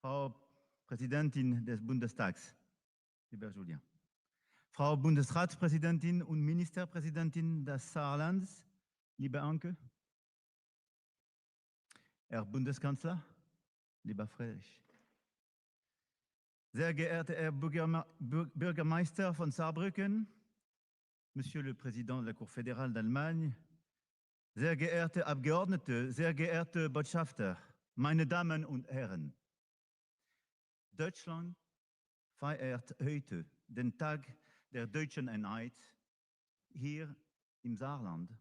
Frau Präsidentin des Bundestags, lieber Julia, Frau Bundesratspräsidentin und Ministerpräsidentin des Saarlands, liebe Anke, Herr Bundeskanzler, lieber Friedrich, sehr geehrter Herr Bürgermeister von Saarbrücken, Monsieur le Président de la Cour fédérale d'Allemagne, sehr geehrte Abgeordnete, sehr geehrte Botschafter, meine Damen und Herren. Deutschland feiert heute den Tag der deutschen Einheit hier im Saarland,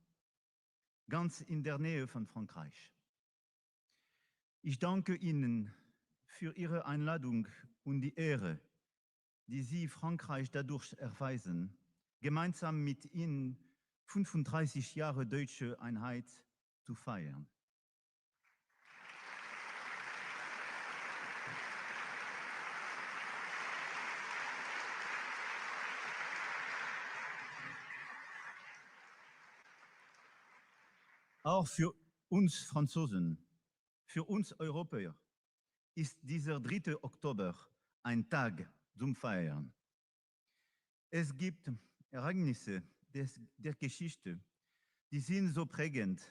ganz in der Nähe von Frankreich. Ich danke Ihnen für Ihre Einladung und die Ehre, die Sie Frankreich dadurch erweisen, gemeinsam mit Ihnen 35 Jahre deutsche Einheit zu feiern. Auch für uns Franzosen, für uns Europäer ist dieser 3. Oktober ein Tag zum Feiern. Es gibt Ereignisse der Geschichte, die sind so prägend,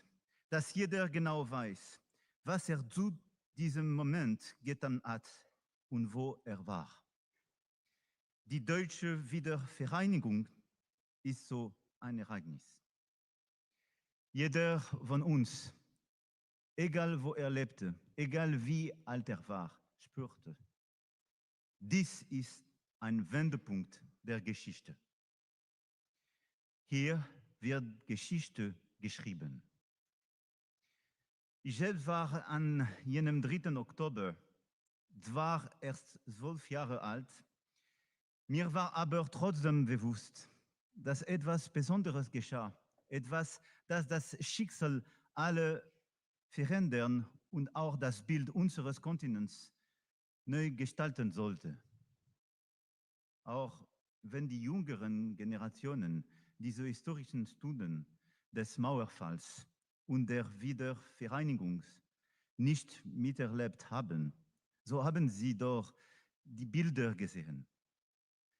dass jeder genau weiß, was er zu diesem Moment getan hat und wo er war. Die deutsche Wiedervereinigung ist so ein Ereignis. Jeder von uns, egal wo er lebte, egal wie alt er war, spürte, dies ist ein Wendepunkt der Geschichte. Hier wird Geschichte geschrieben. Ich selbst war an jenem 3. Oktober zwar erst 12 Jahre alt, mir war aber trotzdem bewusst, dass etwas Besonderes geschah, etwas, das das Schicksal aller verändern und auch das Bild unseres Kontinents neu gestalten sollte. Auch wenn die jüngeren Generationen diese historischen Stunden des Mauerfalls und der Wiedervereinigung nicht miterlebt haben, so haben sie doch die Bilder gesehen.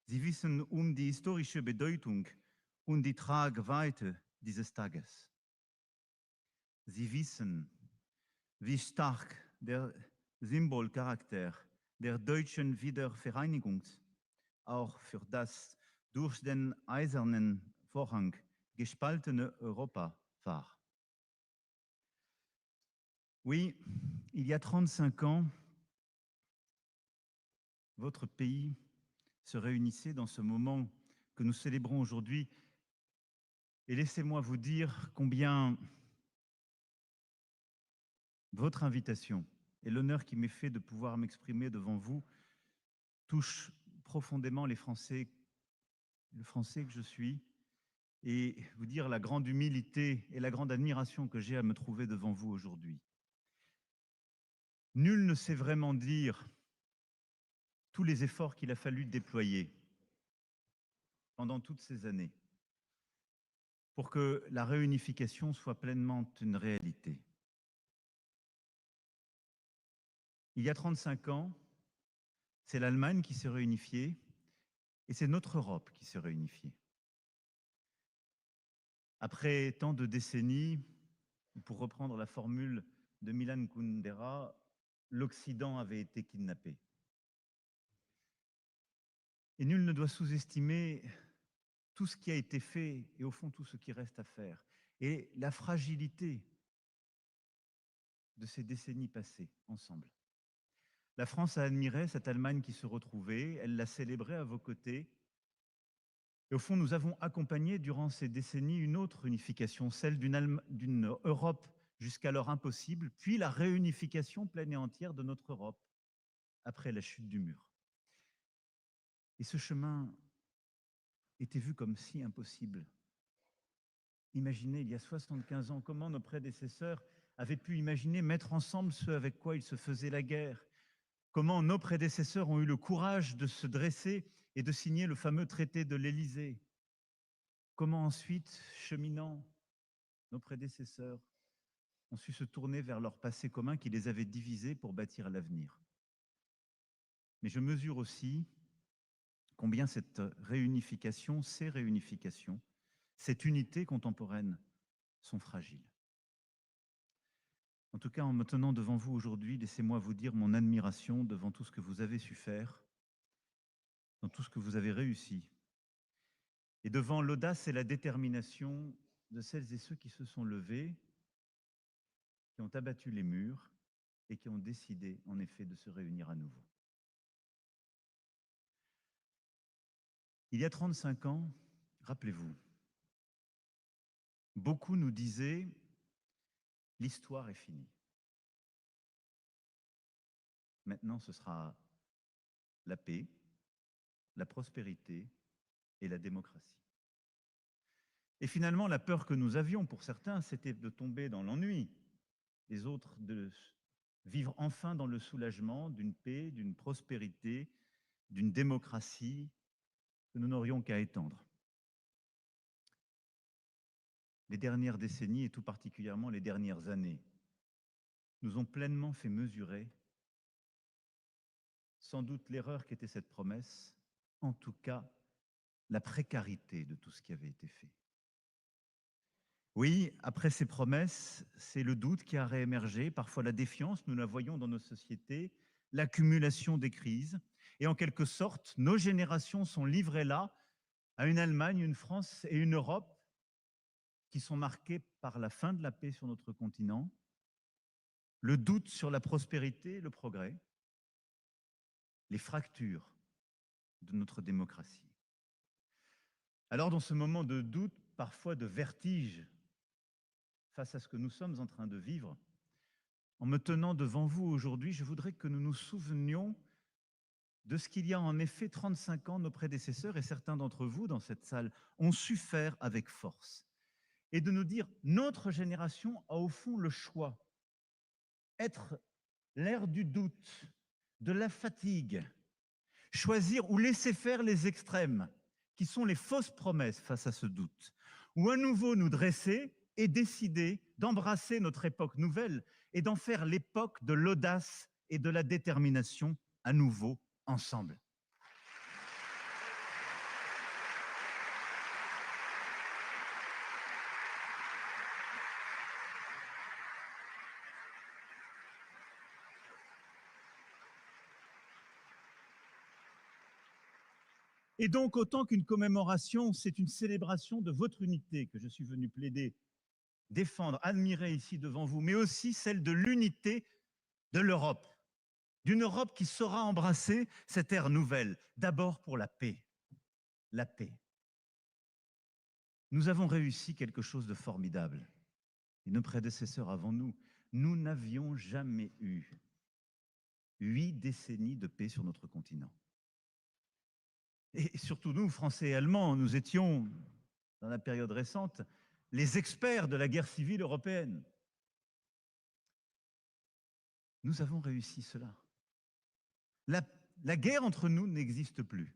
Sie wissen um die historische Bedeutung und die Tragweite dieses Tages. Sie wissen, wie stark der Symbolcharakter der deutschen Wiedervereinigung auch für das durch den eisernen Vorhang gespaltene Europa war. Oui, il y a 35 ans, votre pays se réunissait dans ce moment que nous célébrons aujourd'hui. Et laissez-moi vous dire combien votre invitation et l'honneur qui m'est fait de pouvoir m'exprimer devant vous touche profondément les Français, le Français que je suis, et vous dire la grande humilité et la grande admiration que j'ai à me trouver devant vous aujourd'hui. Nul ne sait vraiment dire tous les efforts qu'il a fallu déployer pendant toutes ces années pour que la réunification soit pleinement une réalité. Il y a 35 ans, c'est l'Allemagne qui s'est réunifiée et c'est notre Europe qui s'est réunifiée. Après tant de décennies, pour reprendre la formule de Milan Kundera, l'Occident avait été kidnappé. Et nul ne doit sous-estimer tout ce qui a été fait et au fond tout ce qui reste à faire. Et la fragilité de ces décennies passées ensemble. La France a admiré cette Allemagne qui se retrouvait, elle l'a célébrée à vos côtés. Et au fond, nous avons accompagné durant ces décennies une autre unification, celle d'une Europe jusqu'alors impossible, puis la réunification pleine et entière de notre Europe après la chute du mur. Et ce chemin était vu comme si impossible. Imaginez, il y a 75 ans, comment nos prédécesseurs avaient pu imaginer mettre ensemble ce avec quoi ils se faisaient la guerre. Comment nos prédécesseurs ont eu le courage de se dresser et de signer le fameux traité de l'Élysée. Comment ensuite, cheminant, nos prédécesseurs ont su se tourner vers leur passé commun qui les avait divisés pour bâtir l'avenir. mais je mesure aussi combien cette réunification, ces réunifications, cette unité contemporaine sont fragiles. En tout cas, en me tenant devant vous aujourd'hui, laissez-moi vous dire mon admiration devant tout ce que vous avez su faire, dans tout ce que vous avez réussi, et devant l'audace et la détermination de celles et ceux qui se sont levés, qui ont abattu les murs et qui ont décidé, en effet, de se réunir à nouveau. Il y a 35 ans, rappelez-vous, beaucoup nous disaient « l'histoire est finie ». Maintenant, ce sera la paix, la prospérité et la démocratie. Et finalement, la peur que nous avions, pour certains, c'était de tomber dans l'ennui, les autres de vivre enfin dans le soulagement d'une paix, d'une prospérité, d'une démocratie que nous n'aurions qu'à étendre. Les dernières décennies, et tout particulièrement les dernières années, nous ont pleinement fait mesurer sans doute l'erreur qu'était cette promesse, en tout cas la précarité de tout ce qui avait été fait. Oui, après ces promesses, c'est le doute qui a réémergé, parfois la défiance, nous la voyons dans nos sociétés, l'accumulation des crises. Et en quelque sorte, nos générations sont livrées là à une Allemagne, une France et une Europe qui sont marquées par la fin de la paix sur notre continent, le doute sur la prospérité et le progrès, les fractures de notre démocratie. Alors, dans ce moment de doute, parfois de vertige, face à ce que nous sommes en train de vivre, en me tenant devant vous aujourd'hui, je voudrais que nous nous souvenions de ce qu'il y a en effet 35 ans, nos prédécesseurs et certains d'entre vous dans cette salle ont su faire avec force. Et de nous dire, notre génération a au fond le choix. Être l'ère du doute, de la fatigue, choisir ou laisser faire les extrêmes, qui sont les fausses promesses face à ce doute, ou à nouveau nous dresser et décider d'embrasser notre époque nouvelle et d'en faire l'époque de l'audace et de la détermination à nouveau ensemble. Et donc, autant qu'une commémoration, c'est une célébration de votre unité que je suis venu plaider, défendre, admirer ici devant vous, mais aussi celle de l'unité de l'Europe, d'une Europe qui saura embrasser cette ère nouvelle, d'abord pour la paix. La paix. Nous avons réussi quelque chose de formidable. Et nos prédécesseurs avant nous, nous n'avions jamais eu 8 décennies de paix sur notre continent. Et surtout nous, Français et Allemands, nous étions, dans la période récente, les experts de la guerre civile européenne. Nous avons réussi cela. La guerre entre nous n'existe plus.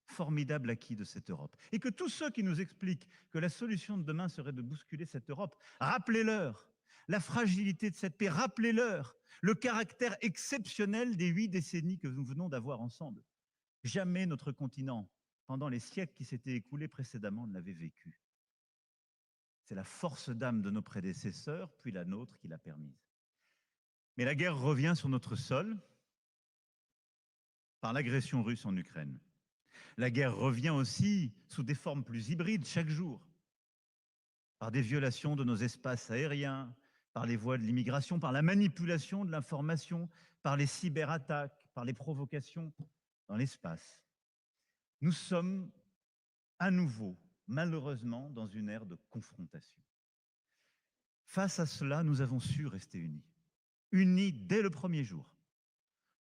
Formidable acquis de cette Europe. Et que tous ceux qui nous expliquent que la solution de demain serait de bousculer cette Europe, rappelez-leur la fragilité de cette paix, rappelez-leur le caractère exceptionnel des 8 décennies que nous venons d'avoir ensemble. Jamais notre continent, pendant les siècles qui s'étaient écoulés précédemment, ne l'avait vécu. C'est la force d'âme de nos prédécesseurs, puis la nôtre qui l'a permise. Mais la guerre revient sur notre sol par l'agression russe en Ukraine. La guerre revient aussi sous des formes plus hybrides chaque jour, par des violations de nos espaces aériens, par les voies de l'immigration, par la manipulation de l'information, par les cyberattaques, par les provocations dans l'espace. Nous sommes à nouveau, malheureusement, dans une ère de confrontation. Face à cela, nous avons su rester unis. Unis dès le premier jour,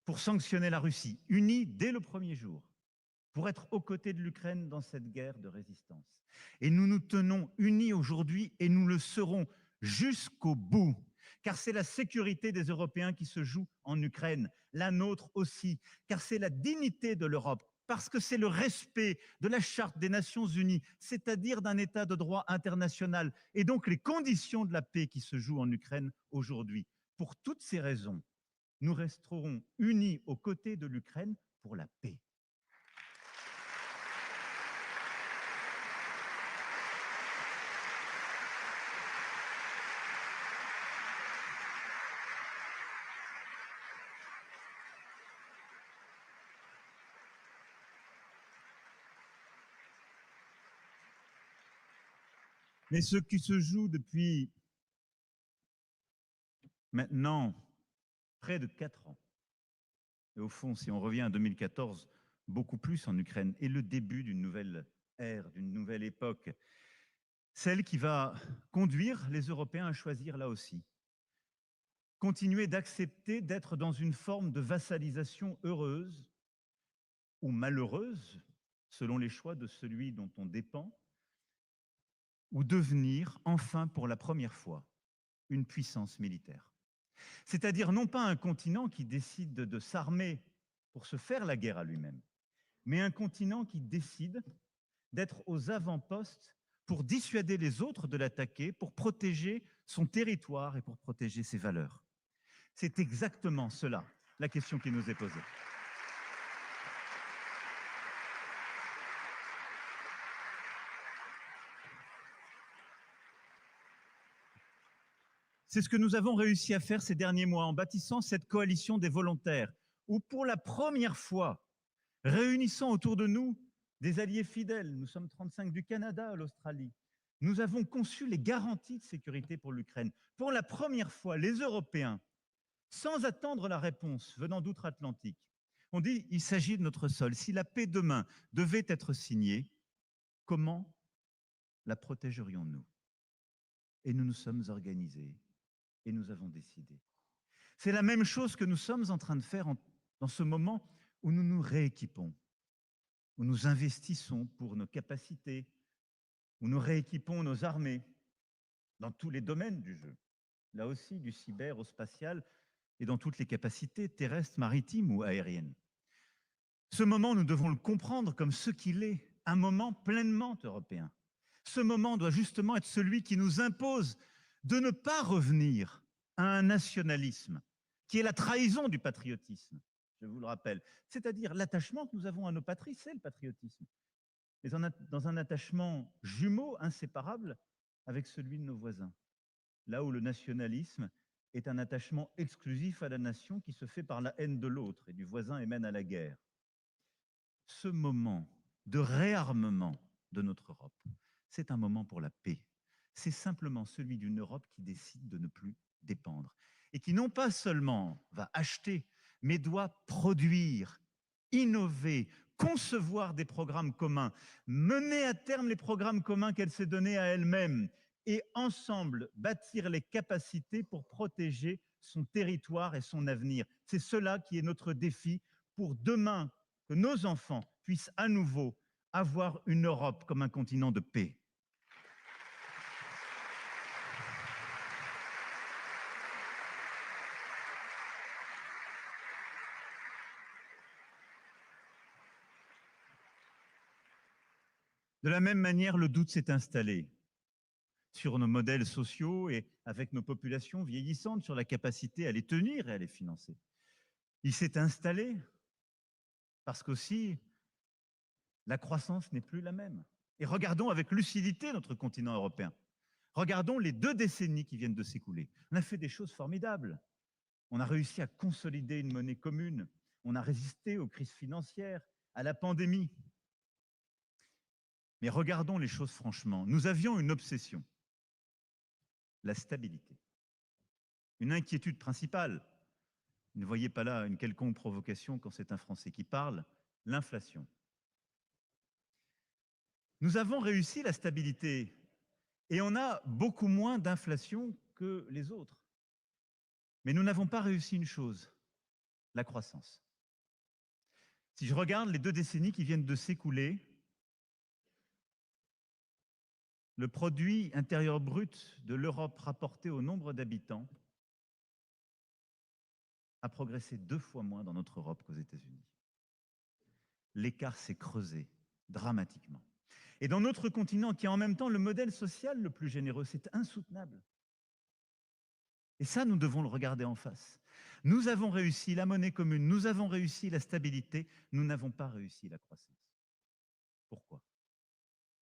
pour sanctionner la Russie, unis dès le premier jour, pour être aux côtés de l'Ukraine dans cette guerre de résistance. Et nous nous tenons unis aujourd'hui et nous le serons jusqu'au bout, car c'est la sécurité des Européens qui se joue en Ukraine, la nôtre aussi, car c'est la dignité de l'Europe, parce que c'est le respect de la Charte des Nations Unies, c'est-à-dire d'un État de droit international, et donc les conditions de la paix qui se jouent en Ukraine aujourd'hui. Pour toutes ces raisons, nous resterons unis aux côtés de l'Ukraine pour la paix. Mais ce qui se joue depuis maintenant près de 4 ans, et au fond, si on revient à 2014, beaucoup plus en Ukraine, est le début d'une nouvelle ère, d'une nouvelle époque, celle qui va conduire les Européens à choisir là aussi. Continuer d'accepter d'être dans une forme de vassalisation heureuse ou malheureuse, selon les choix de celui dont on dépend, ou devenir enfin pour la première fois une puissance militaire. C'est-à-dire non pas un continent qui décide de s'armer pour se faire la guerre à lui-même, mais un continent qui décide d'être aux avant-postes pour dissuader les autres de l'attaquer, pour protéger son territoire et pour protéger ses valeurs. C'est exactement cela, la question qui nous est posée. C'est ce que nous avons réussi à faire ces derniers mois en bâtissant cette coalition des volontaires, où pour la première fois, réunissant autour de nous des alliés fidèles, nous sommes 35 du Canada à l'Australie, nous avons conçu les garanties de sécurité pour l'Ukraine. Pour la première fois, les Européens, sans attendre la réponse venant d'outre-Atlantique, ont dit il s'agit de notre sol. Si la paix demain devait être signée, comment la protégerions-nous? Et nous nous sommes organisés. Et nous avons décidé. C'est la même chose que nous sommes en train de faire dans ce moment où nous nous rééquipons, où nous investissons pour nos capacités, où nous rééquipons nos armées dans tous les domaines du jeu, là aussi du cyber au spatial et dans toutes les capacités terrestres, maritimes ou aériennes. Ce moment, nous devons le comprendre comme ce qu'il est, un moment pleinement européen. Ce moment doit justement être celui qui nous impose de ne pas revenir à un nationalisme qui est la trahison du patriotisme, je vous le rappelle. C'est-à-dire l'attachement que nous avons à nos patries, c'est le patriotisme. Mais dans un attachement jumeau, inséparable avec celui de nos voisins. Là où le nationalisme est un attachement exclusif à la nation qui se fait par la haine de l'autre et du voisin et mène à la guerre. Ce moment de réarmement de notre Europe, c'est un moment pour la paix. C'est simplement celui d'une Europe qui décide de ne plus dépendre et qui non pas seulement va acheter, mais doit produire, innover, concevoir des programmes communs, mener à terme les programmes communs qu'elle s'est donnés à elle-même et ensemble bâtir les capacités pour protéger son territoire et son avenir. C'est cela qui est notre défi pour demain, que nos enfants puissent à nouveau avoir une Europe comme un continent de paix. De la même manière, le doute s'est installé sur nos modèles sociaux et avec nos populations vieillissantes, sur la capacité à les tenir et à les financer. Il s'est installé parce qu'aussi, la croissance n'est plus la même. Et regardons avec lucidité notre continent européen. Regardons les 2 décennies qui viennent de s'écouler. On a fait des choses formidables. On a réussi à consolider une monnaie commune. On a résisté aux crises financières, à la pandémie. Mais regardons les choses franchement. Nous avions une obsession, la stabilité. Une inquiétude principale, ne voyez pas là une quelconque provocation quand c'est un Français qui parle, l'inflation. Nous avons réussi la stabilité et on a beaucoup moins d'inflation que les autres. Mais nous n'avons pas réussi une chose, la croissance. Si je regarde les 2 décennies qui viennent de s'écouler, le produit intérieur brut de l'Europe rapporté au nombre d'habitants a progressé 2 fois moins dans notre Europe qu'aux États-Unis. L'écart s'est creusé dramatiquement. Et dans notre continent, qui est en même temps le modèle social le plus généreux, c'est insoutenable. Et ça, nous devons le regarder en face. Nous avons réussi la monnaie commune, nous avons réussi la stabilité, nous n'avons pas réussi la croissance. Pourquoi?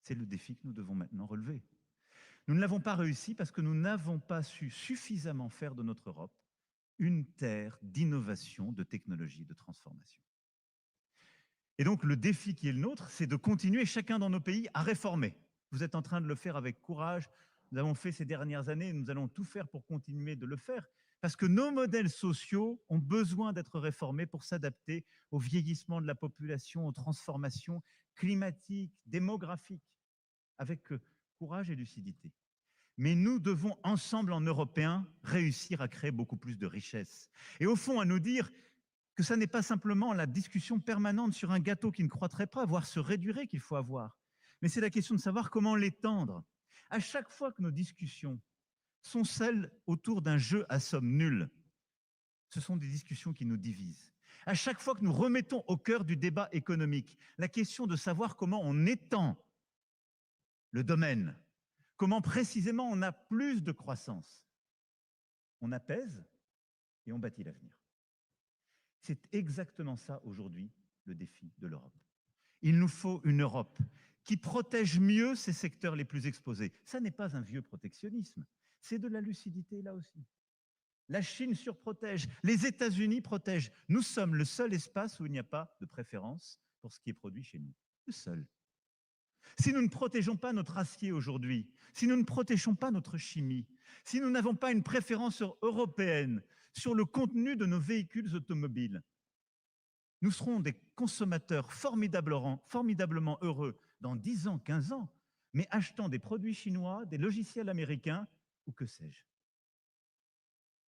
C'est le défi que nous devons maintenant relever. Nous ne l'avons pas réussi parce que nous n'avons pas su suffisamment faire de notre Europe une terre d'innovation, de technologie, de transformation. Et donc le défi qui est le nôtre, c'est de continuer chacun dans nos pays à réformer. Vous êtes en train de le faire avec courage. Nous avons fait ces dernières années et nous allons tout faire pour continuer de le faire parce que nos modèles sociaux ont besoin d'être réformés pour s'adapter au vieillissement de la population, aux transformations climatiques, démographiques, avec courage et lucidité. Mais nous devons ensemble en Européens réussir à créer beaucoup plus de richesses. Et au fond, à nous dire que ça n'est pas simplement la discussion permanente sur un gâteau qui ne croîtrait pas, voire se réduirait qu'il faut avoir, mais c'est la question de savoir comment l'étendre. À chaque fois que nos discussions sont celles autour d'un jeu à somme nulle, ce sont des discussions qui nous divisent. À chaque fois que nous remettons au cœur du débat économique la question de savoir comment on étend le domaine, comment précisément on a plus de croissance, on apaise et on bâtit l'avenir. C'est exactement ça aujourd'hui le défi de l'Europe. Il nous faut une Europe qui protège mieux ses secteurs les plus exposés. Ça n'est pas un vieux protectionnisme, c'est de la lucidité là aussi. La Chine surprotège, les États-Unis protègent. Nous sommes le seul espace où il n'y a pas de préférence pour ce qui est produit chez nous. Le seul. Si nous ne protégeons pas notre acier aujourd'hui, si nous ne protégeons pas notre chimie, si nous n'avons pas une préférence européenne sur le contenu de nos véhicules automobiles, nous serons des consommateurs formidablement heureux dans 10 ans, 15 ans, mais achetant des produits chinois, des logiciels américains ou que sais-je.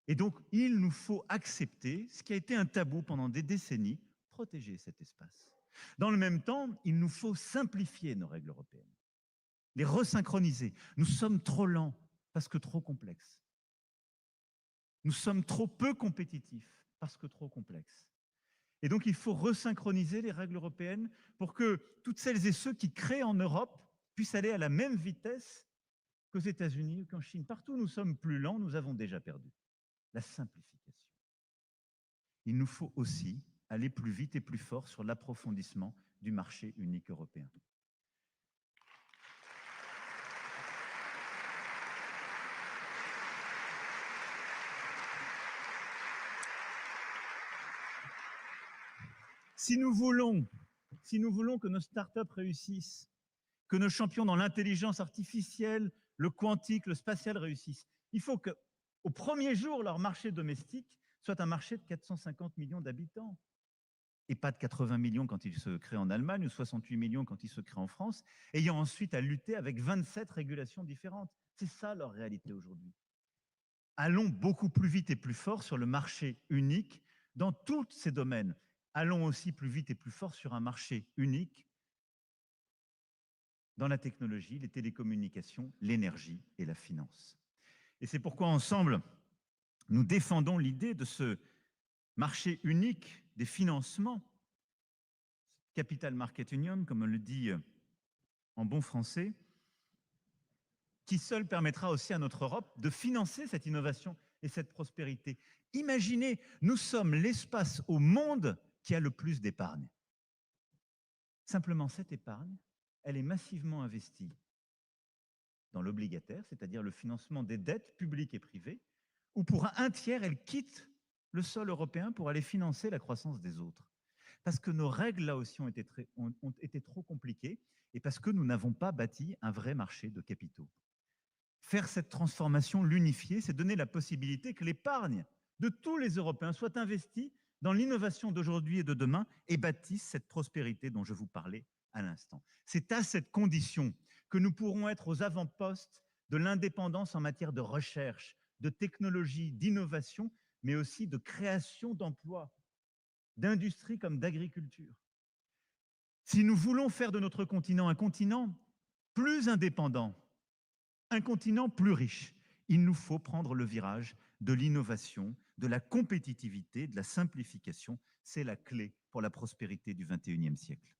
Et donc, il nous faut accepter ce qui a été un tabou pendant des décennies, protéger cet espace. Dans le même temps, il nous faut simplifier nos règles européennes, les resynchroniser. Nous sommes trop lents parce que trop complexes. Nous sommes trop peu compétitifs parce que trop complexes. Et donc, il faut resynchroniser les règles européennes pour que toutes celles et ceux qui créent en Europe puissent aller à la même vitesse qu'aux États-Unis ou qu'en Chine. Partout où nous sommes plus lents, nous avons déjà perdu. La simplification. Il nous faut aussi aller plus vite et plus fort sur l'approfondissement du marché unique européen. Si nous voulons que nos startups réussissent, que nos champions dans l'intelligence artificielle, le quantique, le spatial réussissent, il faut qu'au premier jour, leur marché domestique soit un marché de 450 millions d'habitants et pas de 80 millions quand il se crée en Allemagne ou 68 millions quand il se crée en France, ayant ensuite à lutter avec 27 régulations différentes. C'est ça leur réalité aujourd'hui. Allons beaucoup plus vite et plus fort sur le marché unique dans tous ces domaines. Allons aussi plus vite et plus fort sur un marché unique dans la technologie, les télécommunications, l'énergie et la finance. Et c'est pourquoi ensemble, nous défendons l'idée de ce marché unique des financements, Capital Market Union, comme on le dit en bon français, qui seul permettra aussi à notre Europe de financer cette innovation et cette prospérité. Imaginez, nous sommes l'espace au monde qui a le plus d'épargne. Simplement, cette épargne, elle est massivement investie dans l'obligataire, c'est-à-dire le financement des dettes publiques et privées, où pour un tiers, elle quitte le sol européen pour aller financer la croissance des autres. Parce que nos règles, là aussi, ont été trop compliquées et parce que nous n'avons pas bâti un vrai marché de capitaux. Faire cette transformation, l'unifier, c'est donner la possibilité que l'épargne de tous les Européens soit investie dans l'innovation d'aujourd'hui et de demain et bâtisse cette prospérité dont je vous parlais à l'instant. C'est à cette condition que nous pourrons être aux avant-postes de l'indépendance en matière de recherche, de technologie, d'innovation, mais aussi de création d'emplois, d'industrie comme d'agriculture. Si nous voulons faire de notre continent un continent plus indépendant, un continent plus riche, il nous faut prendre le virage de l'innovation, de la compétitivité, de la simplification. C'est la clé pour la prospérité du XXIe siècle.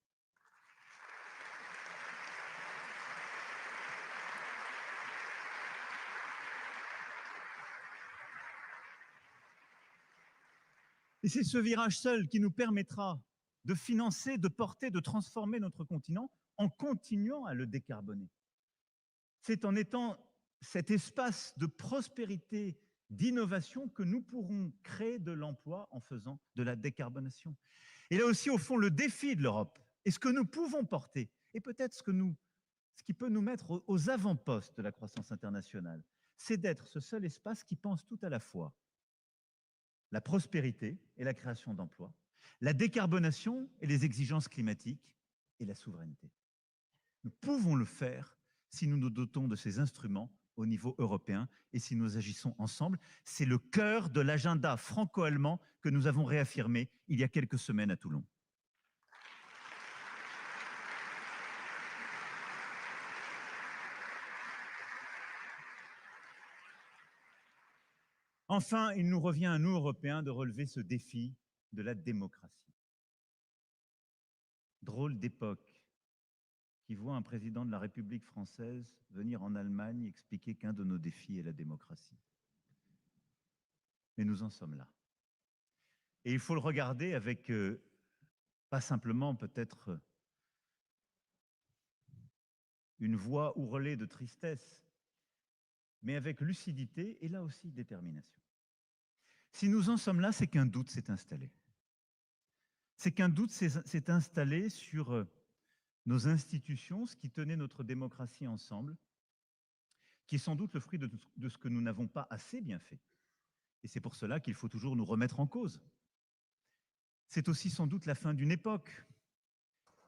Et c'est ce virage seul qui nous permettra de financer, de porter, de transformer notre continent en continuant à le décarboner. C'est en étant cet espace de prospérité, d'innovation que nous pourrons créer de l'emploi en faisant de la décarbonation. Et là aussi, au fond, le défi de l'Europe et ce que nous pouvons porter, et peut-être ce qui peut nous mettre aux avant-postes de la croissance internationale, c'est d'être ce seul espace qui pense tout à la fois la prospérité et la création d'emplois, la décarbonation et les exigences climatiques et la souveraineté. Nous pouvons le faire si nous nous dotons de ces instruments au niveau européen et si nous agissons ensemble. C'est le cœur de l'agenda franco-allemand que nous avons réaffirmé il y a quelques semaines à Toulon. Enfin, il nous revient à nous, Européens, de relever ce défi de la démocratie. Drôle d'époque qui voit un président de la République française venir en Allemagne expliquer qu'un de nos défis est la démocratie. Mais nous en sommes là. Et il faut le regarder avec, pas simplement peut-être une voix ourlée de tristesse, mais avec lucidité et là aussi détermination. Si nous en sommes là, c'est qu'un doute s'est installé. C'est qu'un doute s'est installé sur nos institutions, ce qui tenait notre démocratie ensemble, qui est sans doute le fruit de ce que nous n'avons pas assez bien fait. Et c'est pour cela qu'il faut toujours nous remettre en cause. C'est aussi sans doute la fin d'une époque.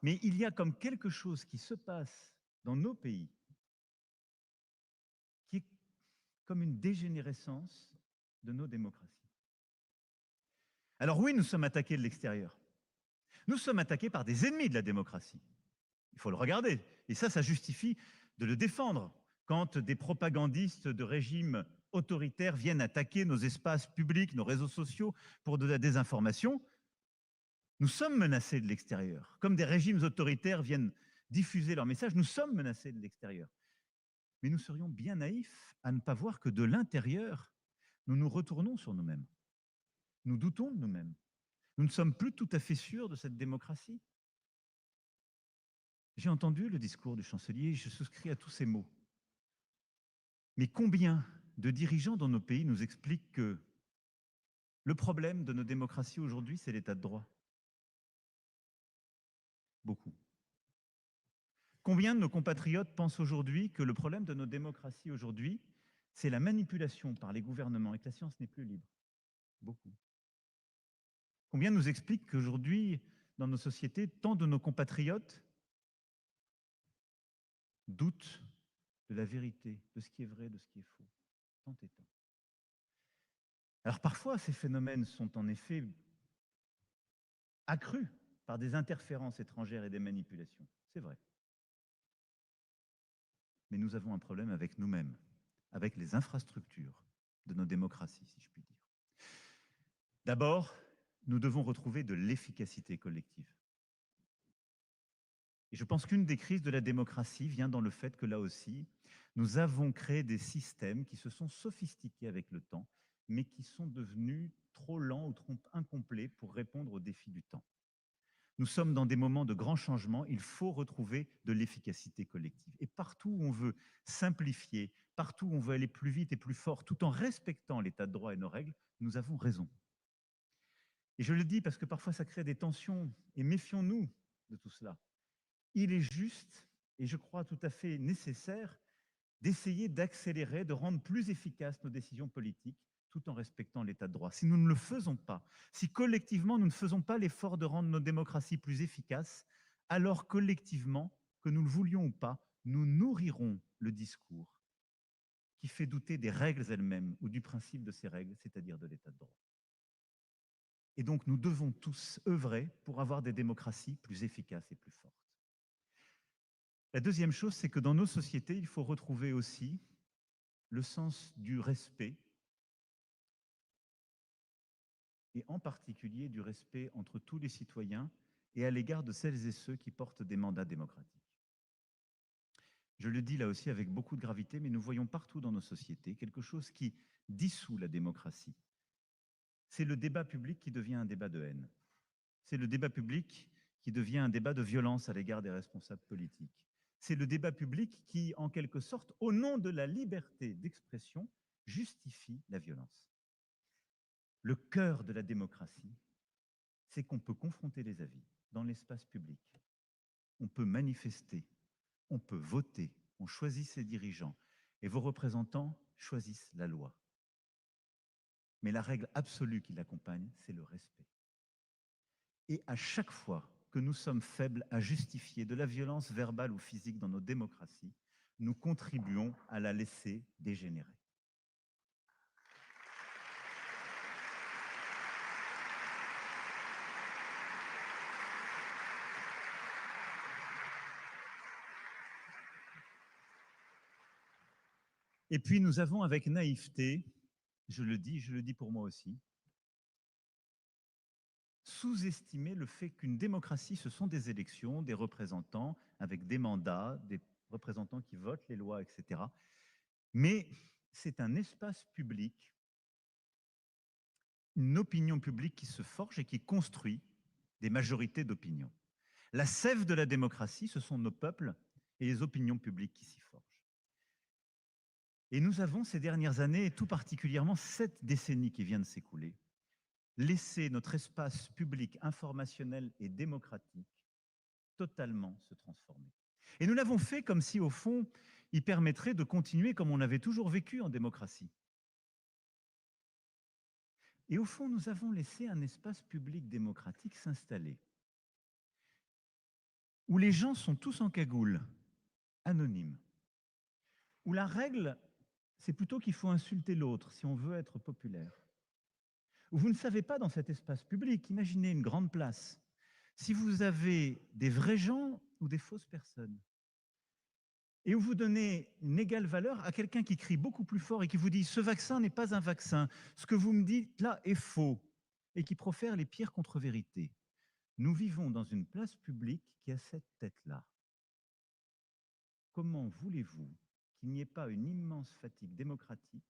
Mais il y a comme quelque chose qui se passe dans nos pays, qui est comme une dégénérescence de nos démocraties. Alors oui, nous sommes attaqués de l'extérieur. Nous sommes attaqués par des ennemis de la démocratie. Il faut le regarder. Et ça justifie de le défendre. Quand des propagandistes de régimes autoritaires viennent attaquer nos espaces publics, nos réseaux sociaux pour de la désinformation, nous sommes menacés de l'extérieur. Comme des régimes autoritaires viennent diffuser leurs messages, nous sommes menacés de l'extérieur. Mais nous serions bien naïfs à ne pas voir que de l'intérieur, nous nous retournons sur nous-mêmes. Nous doutons de nous-mêmes. Nous ne sommes plus tout à fait sûrs de cette démocratie. J'ai entendu le discours du chancelier, je souscris à tous ces mots. Mais combien de dirigeants dans nos pays nous expliquent que le problème de nos démocraties aujourd'hui, c'est l'état de droit? Beaucoup. Combien de nos compatriotes pensent aujourd'hui que le problème de nos démocraties aujourd'hui, c'est la manipulation par les gouvernements et que la science n'est plus libre? Beaucoup. Combien nous expliquent qu'aujourd'hui, dans nos sociétés, tant de nos compatriotes doutent de la vérité, de ce qui est vrai, de ce qui est faux, tant et tant. Alors parfois, ces phénomènes sont en effet accrus par des interférences étrangères et des manipulations, c'est vrai. Mais nous avons un problème avec nous-mêmes, avec les infrastructures de nos démocraties, si je puis dire. D'abord, nous devons retrouver de l'efficacité collective. Et je pense qu'une des crises de la démocratie vient dans le fait que là aussi, nous avons créé des systèmes qui se sont sophistiqués avec le temps, mais qui sont devenus trop lents ou trop incomplets pour répondre aux défis du temps. Nous sommes dans des moments de grands changements, il faut retrouver de l'efficacité collective. Et partout où on veut simplifier, partout où on veut aller plus vite et plus fort, tout en respectant l'état de droit et nos règles, nous avons raison. Et je le dis parce que parfois ça crée des tensions, et méfions-nous de tout cela. Il est juste, et je crois tout à fait nécessaire, d'essayer d'accélérer, de rendre plus efficaces nos décisions politiques, tout en respectant l'état de droit. Si nous ne le faisons pas, si collectivement nous ne faisons pas l'effort de rendre nos démocraties plus efficaces, alors collectivement, que nous le voulions ou pas, nous nourrirons le discours qui fait douter des règles elles-mêmes ou du principe de ces règles, c'est-à-dire de l'état de droit. Et donc nous devons tous œuvrer pour avoir des démocraties plus efficaces et plus fortes. La deuxième chose, c'est que dans nos sociétés, il faut retrouver aussi le sens du respect, et en particulier du respect entre tous les citoyens et à l'égard de celles et ceux qui portent des mandats démocratiques. Je le dis là aussi avec beaucoup de gravité, mais nous voyons partout dans nos sociétés quelque chose qui dissout la démocratie, C'est le débat public qui devient un débat de haine. C'est le débat public qui devient un débat de violence à l'égard des responsables politiques. C'est le débat public qui, en quelque sorte, au nom de la liberté d'expression, justifie la violence. Le cœur de la démocratie, c'est qu'on peut confronter les avis dans l'espace public. On peut manifester, on peut voter, on choisit ses dirigeants et vos représentants choisissent la loi. Mais la règle absolue qui l'accompagne, c'est le respect. Et à chaque fois que nous sommes faibles à justifier de la violence verbale ou physique dans nos démocraties, nous contribuons à la laisser dégénérer. Et puis nous avons avec naïveté, je le dis pour moi aussi, sous-estimer le fait qu'une démocratie, ce sont des élections, des représentants avec des mandats, des représentants qui votent les lois, etc. Mais c'est un espace public, une opinion publique qui se forge et qui construit des majorités d'opinion. La sève de la démocratie, ce sont nos peuples et les opinions publiques qui s'y forgent. Et nous avons ces dernières années, et tout particulièrement cette décennie qui vient de s'écouler, laissé notre espace public informationnel et démocratique totalement se transformer. Et nous l'avons fait comme si, au fond, il permettrait de continuer comme on avait toujours vécu en démocratie. Et au fond, nous avons laissé un espace public démocratique s'installer, où les gens sont tous en cagoule, anonymes, où la règle, c'est plutôt qu'il faut insulter l'autre si on veut être populaire. Où vous ne savez pas dans cet espace public, imaginez une grande place, si vous avez des vrais gens ou des fausses personnes, et où vous donnez une égale valeur à quelqu'un qui crie beaucoup plus fort et qui vous dit « ce vaccin n'est pas un vaccin, ce que vous me dites là est faux », et qui profère les pires contre-vérités. Nous vivons dans une place publique qui a cette tête-là. Comment voulez-vous qu'il n'y ait pas une immense fatigue démocratique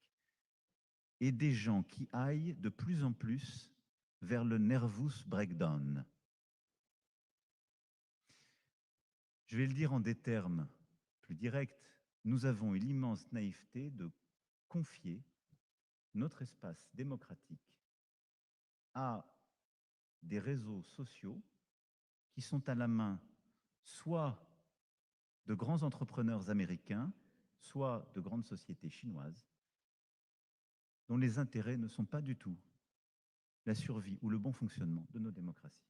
et des gens qui aillent de plus en plus vers le nervous breakdown? Je vais le dire en des termes plus directs, nous avons eu l'immense naïveté de confier notre espace démocratique à des réseaux sociaux qui sont à la main soit de grands entrepreneurs américains, soit de grandes sociétés chinoises, dont les intérêts ne sont pas du tout la survie ou le bon fonctionnement de nos démocraties.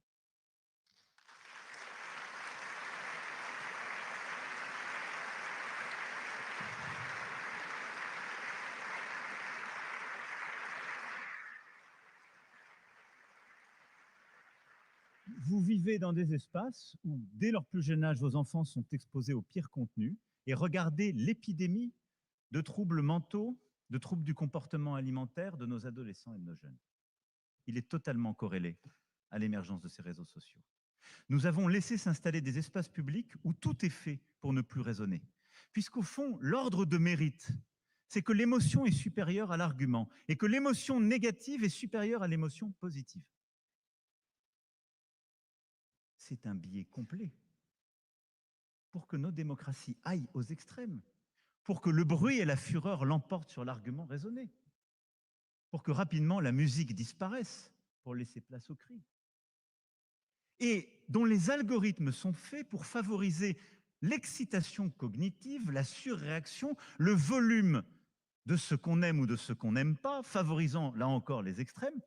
Vous vivez dans des espaces où, dès leur plus jeune âge, vos enfants sont exposés au pire contenu et regardez l'épidémie de troubles mentaux, de troubles du comportement alimentaire de nos adolescents et de nos jeunes. Il est totalement corrélé à l'émergence de ces réseaux sociaux. Nous avons laissé s'installer des espaces publics où tout est fait pour ne plus raisonner. Puisqu'au fond, l'ordre de mérite, c'est que l'émotion est supérieure à l'argument et que l'émotion négative est supérieure à l'émotion positive. C'est un biais complet pour que nos démocraties aillent aux extrêmes, pour que le bruit et la fureur l'emportent sur l'argument raisonné, pour que rapidement la musique disparaisse pour laisser place au cri, et dont les algorithmes sont faits pour favoriser l'excitation cognitive, la surréaction, le volume de ce qu'on aime ou de ce qu'on n'aime pas, favorisant là encore les extrêmes,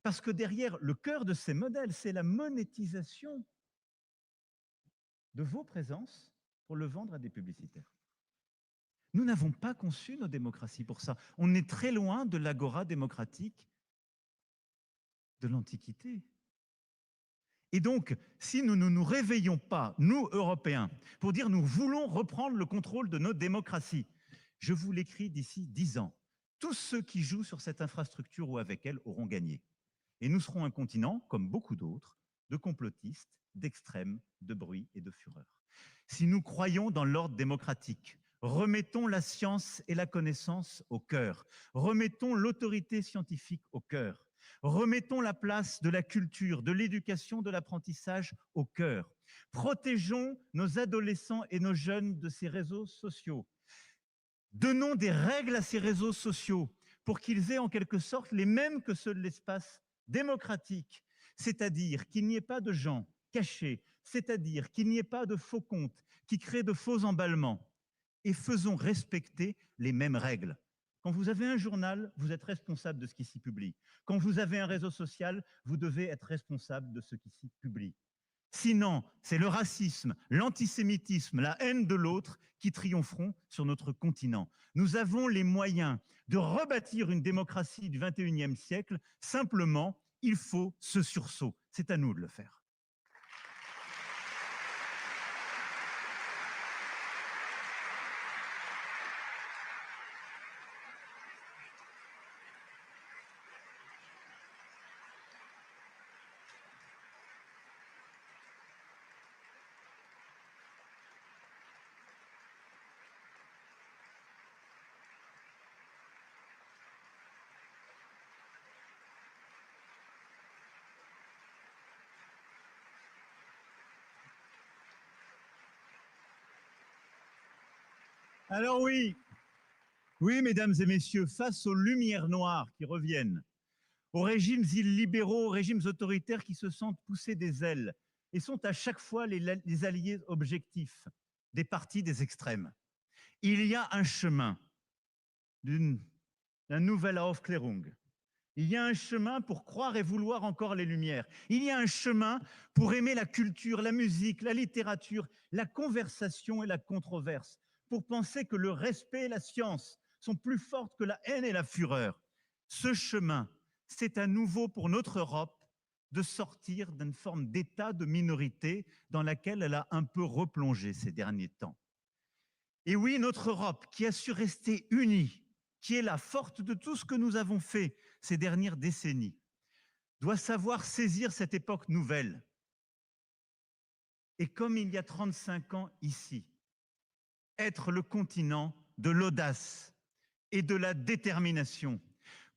parce que derrière le cœur de ces modèles, c'est la monétisation de vos présences pour le vendre à des publicitaires. Nous n'avons pas conçu nos démocraties pour ça. On est très loin de l'agora démocratique de l'Antiquité. Et donc, si nous ne nous réveillons pas, nous, Européens, pour dire nous voulons reprendre le contrôle de nos démocraties, je vous l'écris d'ici 10 ans, tous ceux qui jouent sur cette infrastructure ou avec elle auront gagné. Et nous serons un continent, comme beaucoup d'autres, de complotistes, d'extrêmes, de bruit et de fureur. Si nous croyons dans l'ordre démocratique, remettons la science et la connaissance au cœur, remettons l'autorité scientifique au cœur, Remettons la place de la culture, de l'éducation, de l'apprentissage au cœur. Protégeons nos adolescents et nos jeunes de ces réseaux sociaux. Donnons des règles à ces réseaux sociaux pour qu'ils aient en quelque sorte les mêmes que ceux de l'espace démocratique, c'est-à-dire qu'il n'y ait pas de gens cachés, c'est-à-dire qu'il n'y ait pas de faux comptes qui créent de faux emballements, et faisons respecter les mêmes règles. Quand vous avez un journal, vous êtes responsable de ce qui s'y publie. Quand vous avez un réseau social, vous devez être responsable de ce qui s'y publie. Sinon, c'est le racisme, l'antisémitisme, la haine de l'autre qui triompheront sur notre continent. Nous avons les moyens de rebâtir une démocratie du XXIe siècle. Simplement, il faut ce sursaut. C'est à nous de le faire. Alors oui, mesdames et messieurs, face aux lumières noires qui reviennent, aux régimes illibéraux, aux régimes autoritaires qui se sentent pousser des ailes et sont à chaque fois les alliés objectifs des partis des extrêmes, il y a un chemin d'un nouvelle Aufklärung. Il y a un chemin pour croire et vouloir encore les lumières. Il y a un chemin pour aimer la culture, la musique, la littérature, la conversation et la controverse, pour penser que le respect et la science sont plus fortes que la haine et la fureur. Ce chemin, c'est à nouveau pour notre Europe de sortir d'une forme d'état de minorité dans laquelle elle a un peu replongé ces derniers temps. Et oui, notre Europe, qui a su rester unie, qui est la forte de tout ce que nous avons fait ces dernières décennies, doit savoir saisir cette époque nouvelle. Et comme il y a 35 ans ici, être le continent de l'audace et de la détermination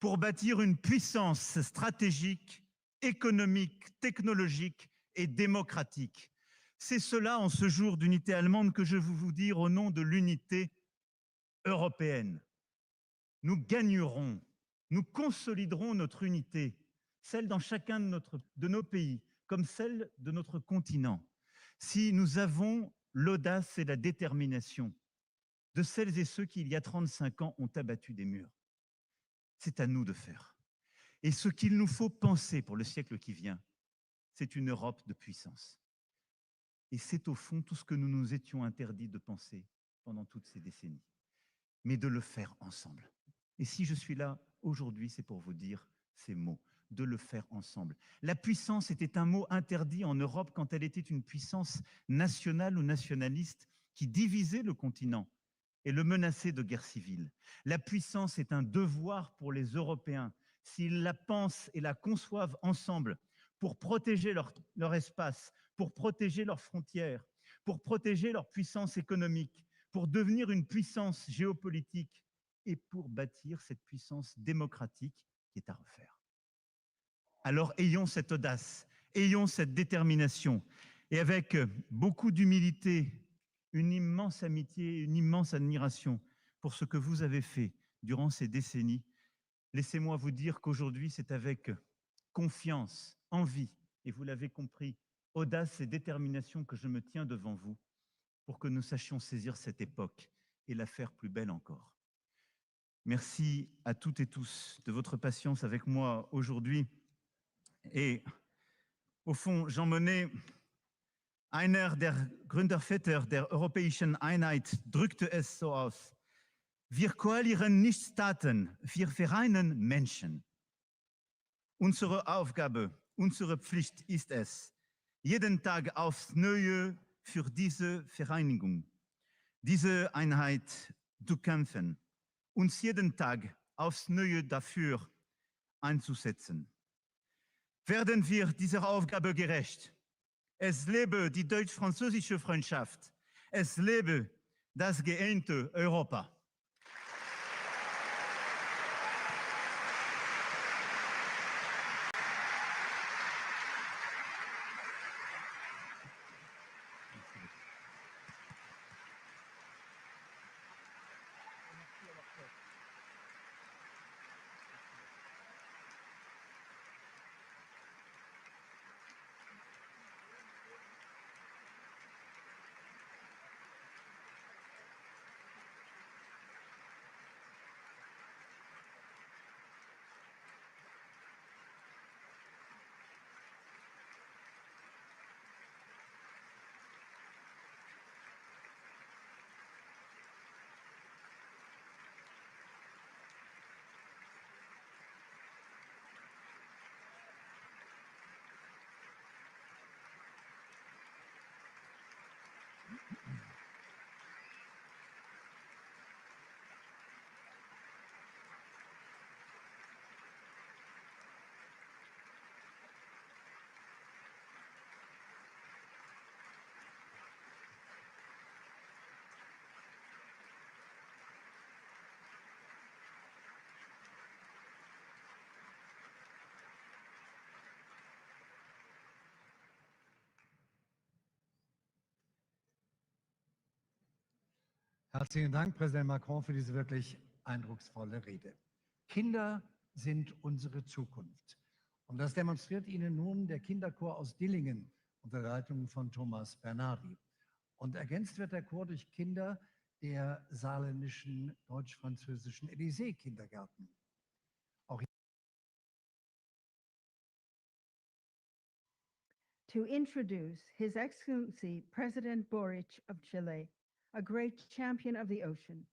pour bâtir une puissance stratégique, économique, technologique et démocratique. C'est cela, en ce jour d'unité allemande, que je veux vous dire au nom de l'unité européenne. Nous gagnerons, nous consoliderons notre unité, celle dans chacun de nos pays, comme celle de notre continent, si nous avons l'audace et la détermination de celles et ceux qui, il y a 35 ans, ont abattu des murs. C'est à nous de faire. Et ce qu'il nous faut penser pour le siècle qui vient, c'est une Europe de puissance. Et c'est au fond tout ce que nous nous étions interdits de penser pendant toutes ces décennies, mais de le faire ensemble. Et si je suis là aujourd'hui, c'est pour vous dire ces mots, de le faire ensemble. La puissance était un mot interdit en Europe quand elle était une puissance nationale ou nationaliste qui divisait le continent et le menaçait de guerre civile. La puissance est un devoir pour les Européens s'ils la pensent et la conçoivent ensemble pour protéger leur espace, pour protéger leurs frontières, pour protéger leur puissance économique, pour devenir une puissance géopolitique et pour bâtir cette puissance démocratique qui est à refaire. Alors ayons cette audace, ayons cette détermination et avec beaucoup d'humilité, une immense amitié, une immense admiration pour ce que vous avez fait durant ces décennies. Laissez-moi vous dire qu'aujourd'hui, c'est avec confiance, envie, et vous l'avez compris, audace et détermination que je me tiens devant vous pour que nous sachions saisir cette époque et la faire plus belle encore. Merci à toutes et tous de votre patience avec moi aujourd'hui. Et au fond, Jean Monnet, einer der Gründerväter der Europäischen Einheit, drückte es so aus: Wir koalieren nicht Staaten, wir vereinen Menschen. Unsere Aufgabe, unsere Pflicht ist es, jeden Tag aufs Neue für diese Vereinigung, diese Einheit zu kämpfen, uns jeden Tag aufs Neue dafür einzusetzen. Werden wir dieser Aufgabe gerecht? Es lebe die deutsch-französische Freundschaft. Es lebe das geeinte Europa. Herzlichen Dank, Präsident Macron, für diese wirklich eindrucksvolle Rede. Kinder sind unsere Zukunft. Und das demonstriert Ihnen nun der Kinderchor aus Dillingen unter der Leitung von Thomas Bernardi. Und ergänzt wird der Chor durch Kinder der saarländischen deutsch-französischen Élysée-Kindergärten. To introduce His Excellency President Boric of Chile, a great champion of the ocean.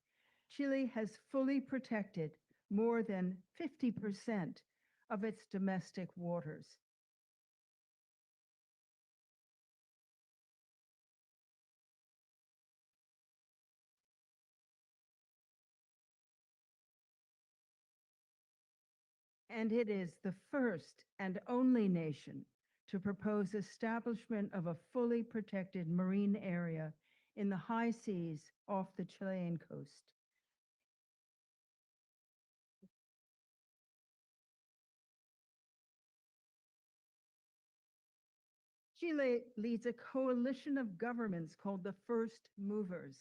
Chile has fully protected more than 50% of its domestic waters. And it is the first and only nation to propose establishment of a fully protected marine area in the high seas off the Chilean coast. Chile leads a coalition of governments called the First Movers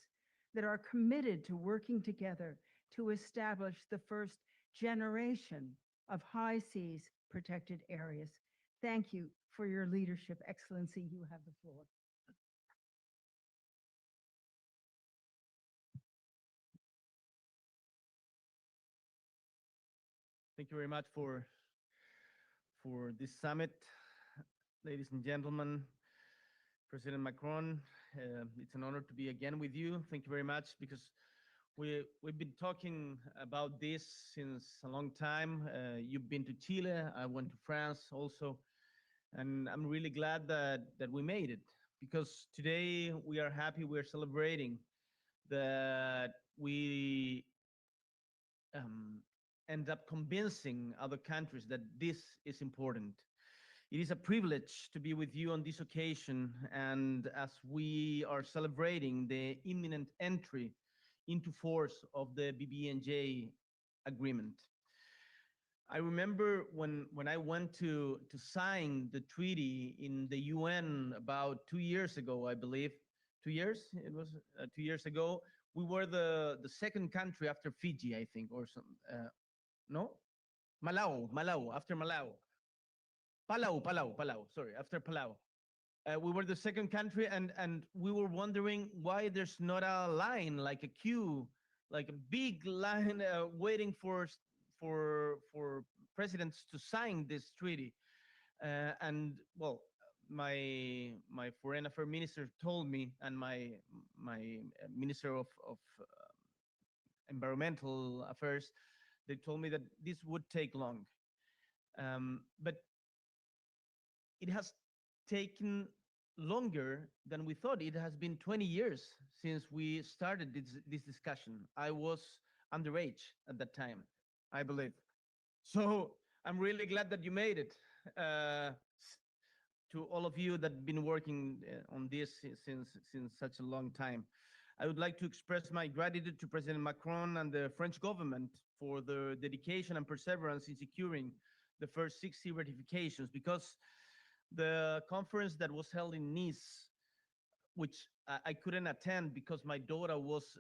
that are committed to working together to establish the first generation of high seas protected areas. Thank you for your leadership, Excellency. You have the floor. Thank you very much for this summit, ladies and gentlemen. President Macron, it's an honor to be again with you. Thank you very much, because we've been talking about this since a long time. You've been to Chile, I went to France also, and I'm really glad that we made it, because today we are happy, we're celebrating that we end up convincing other countries that this is important. It is a privilege to be with you on this occasion, and as we are celebrating the imminent entry into force of the BBNJ agreement. I remember when I went to sign the treaty in the UN about 2 years ago, I believe. 2 years? It was 2 years ago. We were the second country after Fiji, I think, or some. No? Malau, after Malau. Palau, sorry, after Palau. We were the second country, and we were wondering why there's not a line, like a queue, like a big line waiting for presidents to sign this treaty. And well, my foreign affairs minister told me, and my minister of environmental affairs, they told me that this would take long. But it has taken longer than we thought. It has been 20 years since we started this discussion. I was underage at that time, I believe. So I'm really glad that you made it. To all of you that have been working on this since such a long time. I would like to express my gratitude to President Macron and the French government for their dedication and perseverance in securing the first 60 ratifications, because the conference that was held in Nice, which I couldn't attend because my daughter was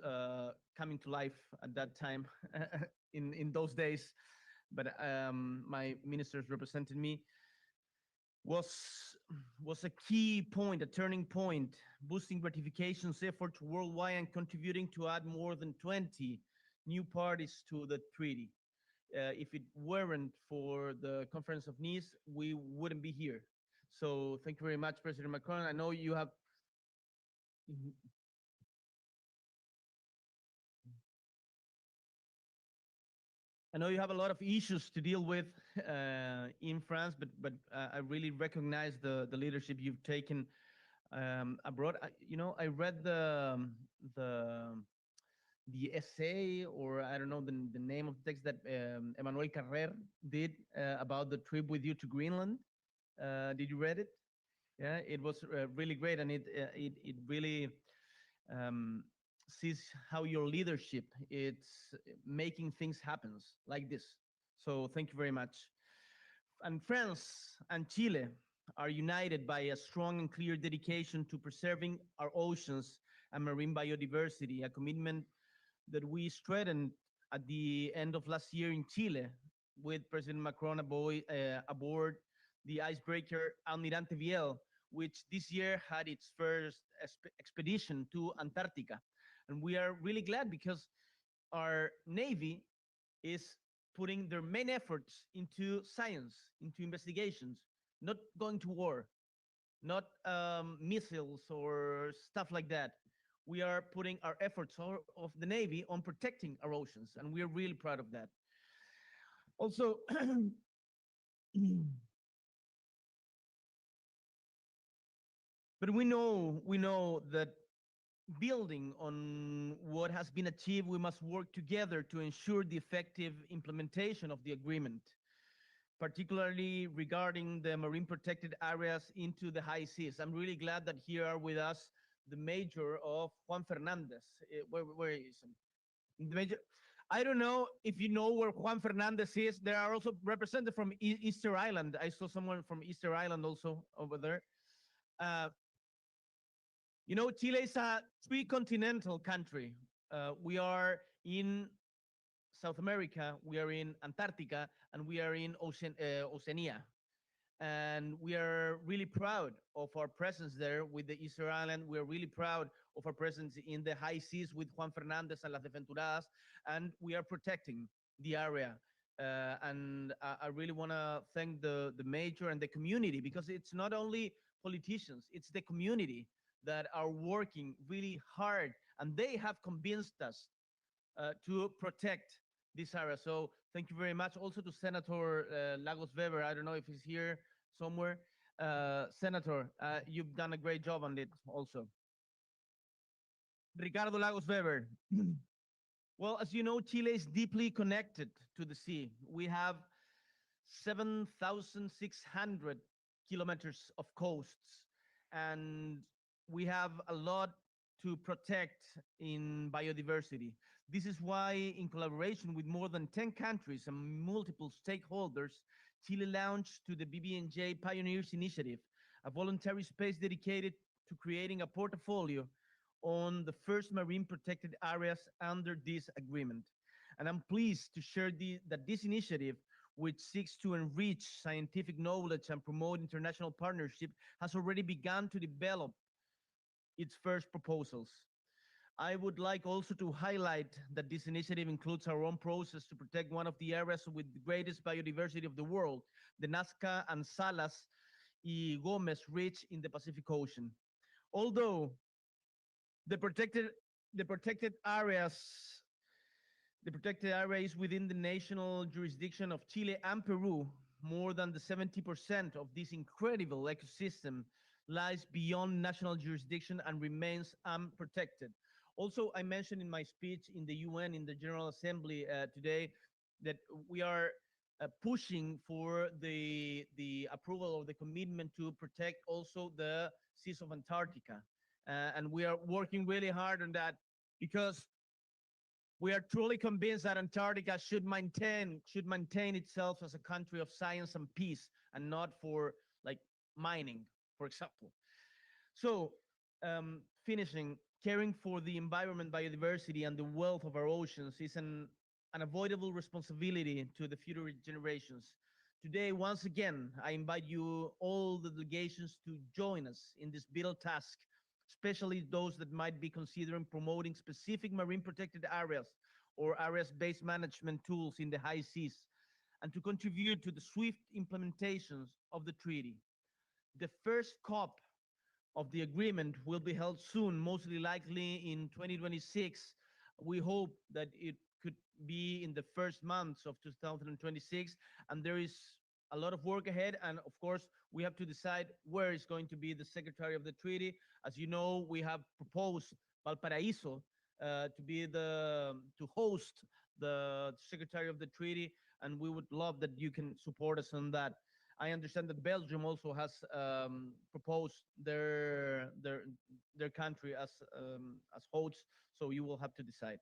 coming to life at that time in those days, but my ministers represented me, was a key point, a turning point, boosting ratifications efforts worldwide and contributing to add more than 20 new parties to the treaty. If it weren't for the Conference of Nice, we wouldn't be here. So thank you very much, President Macron. I know you have a lot of issues to deal with in France, but I really recognize the leadership you've taken abroad. I read the essay, or I don't know the name of the text that Emmanuel Macron did about the trip with you to Greenland. Did you read it? Yeah, it was really great, and it really sees how your leadership it's making things happen like this. So thank you very much. And France and Chile are united by a strong and clear dedication to preserving our oceans and marine biodiversity, a commitment that we strengthened at the end of last year in Chile with President Macron aboard the icebreaker Almirante Viel, which this year had its first expedition to Antarctica. And we are really glad because our Navy is putting their main efforts into science, into investigations, not going to war, not missiles or stuff like that. We are putting our efforts of the Navy on protecting our oceans, and we're really proud of that. Also, but we know that building on what has been achieved, we must work together to ensure the effective implementation of the agreement, particularly regarding the marine protected areas into the high seas. I'm really glad that here are with us the major of Juan Fernandez. Where is he? The major. I don't know if you know where Juan Fernandez is. There are also representatives from Easter Island. I saw someone from Easter Island also over there. You know, Chile is a three-continental country. We are in South America, we are in Antarctica, and we are in Oceania. And we are really proud of our presence there with the Easter Island. We are really proud of our presence in the high seas with Juan Fernandez and Las Desventuradas, and we are protecting the area. And I really want to thank the major and the community, because it's not only politicians, it's the community that are working really hard, and they have convinced us to protect this area. So thank you very much. Also to Senator Lagos Weber. I don't know if he's here somewhere. Senator, you've done a great job on it also. Ricardo Lagos Weber. Well, as you know, Chile is deeply connected to the sea. We have 7,600 kilometers of coasts, and we have a lot to protect in biodiversity. This is why, in collaboration with more than 10 countries and multiple stakeholders, Chile launched to the BBNJ Pioneers Initiative, a voluntary space dedicated to creating a portfolio on the first marine protected areas under this agreement. And I'm pleased to share that this initiative, which seeks to enrich scientific knowledge and promote international partnership, has already begun to develop its first proposals. I would like also to highlight that this initiative includes our own process to protect one of the areas with the greatest biodiversity of the world, the Nazca and Salas y Gomez Ridge in the Pacific Ocean. Although the protected area is within the national jurisdiction of Chile and Peru, more than the 70% of this incredible ecosystem lies beyond national jurisdiction and remains unprotected. Also, I mentioned in my speech in the UN, in the General Assembly today, that we are pushing for the approval of the commitment to protect also the seas of Antarctica. And we are working really hard on that, because we are truly convinced that Antarctica should maintain itself as a country of science and peace, and not for like mining, for example. So finishing, caring for the environment, biodiversity, and the wealth of our oceans is an unavoidable responsibility to the future generations. Today, once again, I invite you, all the delegations, to join us in this vital task, especially those that might be considering promoting specific marine protected areas or areas-based management tools in the high seas, and to contribute to the swift implementations of the treaty. The first COP of the agreement will be held soon, mostly likely in 2026. We hope that it could be in the first months of 2026, and there is a lot of work ahead. And of course, we have to decide where is going to be the secretary of the treaty. As you know, we have proposed Valparaíso to host the secretary of the treaty, and we would love that you can support us on that. I understand that Belgium also has proposed their country as hosts, so you will have to decide.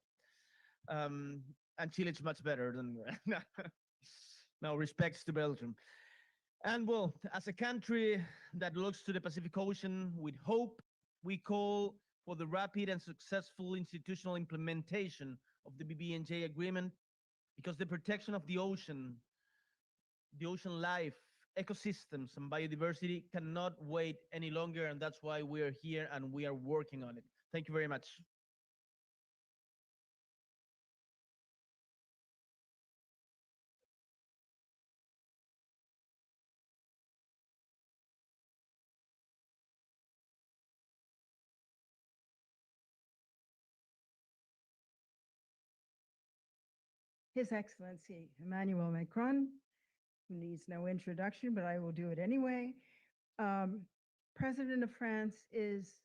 And Chile is much better than now. Respects to Belgium. And well, as a country that looks to the Pacific Ocean with hope, we call for the rapid and successful institutional implementation of the BBNJ agreement, because the protection of the ocean life, ecosystems, and biodiversity cannot wait any longer, and that's why we are here and we are working on it. Thank you very much. His Excellency Emmanuel Macron, who needs no introduction, but I will do it anyway. President of France is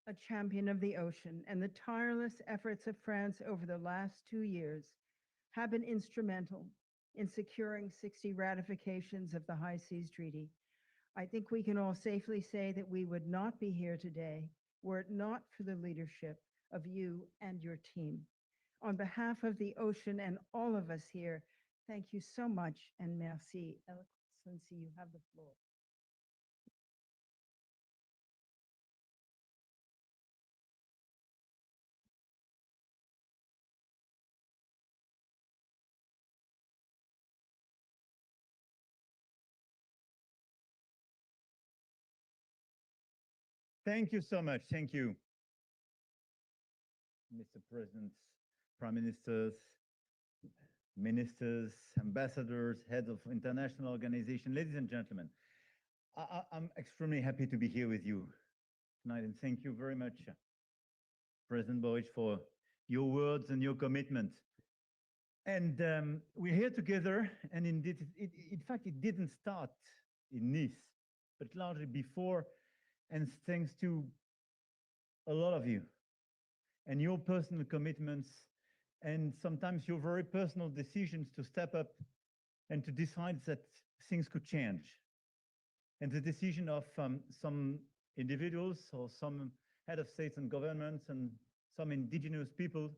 a champion of the ocean, and the tireless efforts of France over the last 2 years have been instrumental in securing 60 ratifications of the High Seas Treaty. I think we can all safely say that we would not be here today were it not for the leadership of you and your team. On behalf of the ocean and all of us here, thank you so much and merci. Excellency, you have the floor. Thank you so much. Thank you, Mr. President, Prime Ministers, Ministers, Ambassadors, heads of international organizations, ladies and gentlemen. I'm extremely happy to be here with you tonight, and thank you very much, President Boric, for your words and your commitment. And we're here together, and indeed, in fact, it didn't start in Nice, but largely before, and thanks to a lot of you and your personal commitments, and sometimes your very personal decisions to step up and to decide that things could change. And the decision of some individuals or some head of states and governments and some indigenous people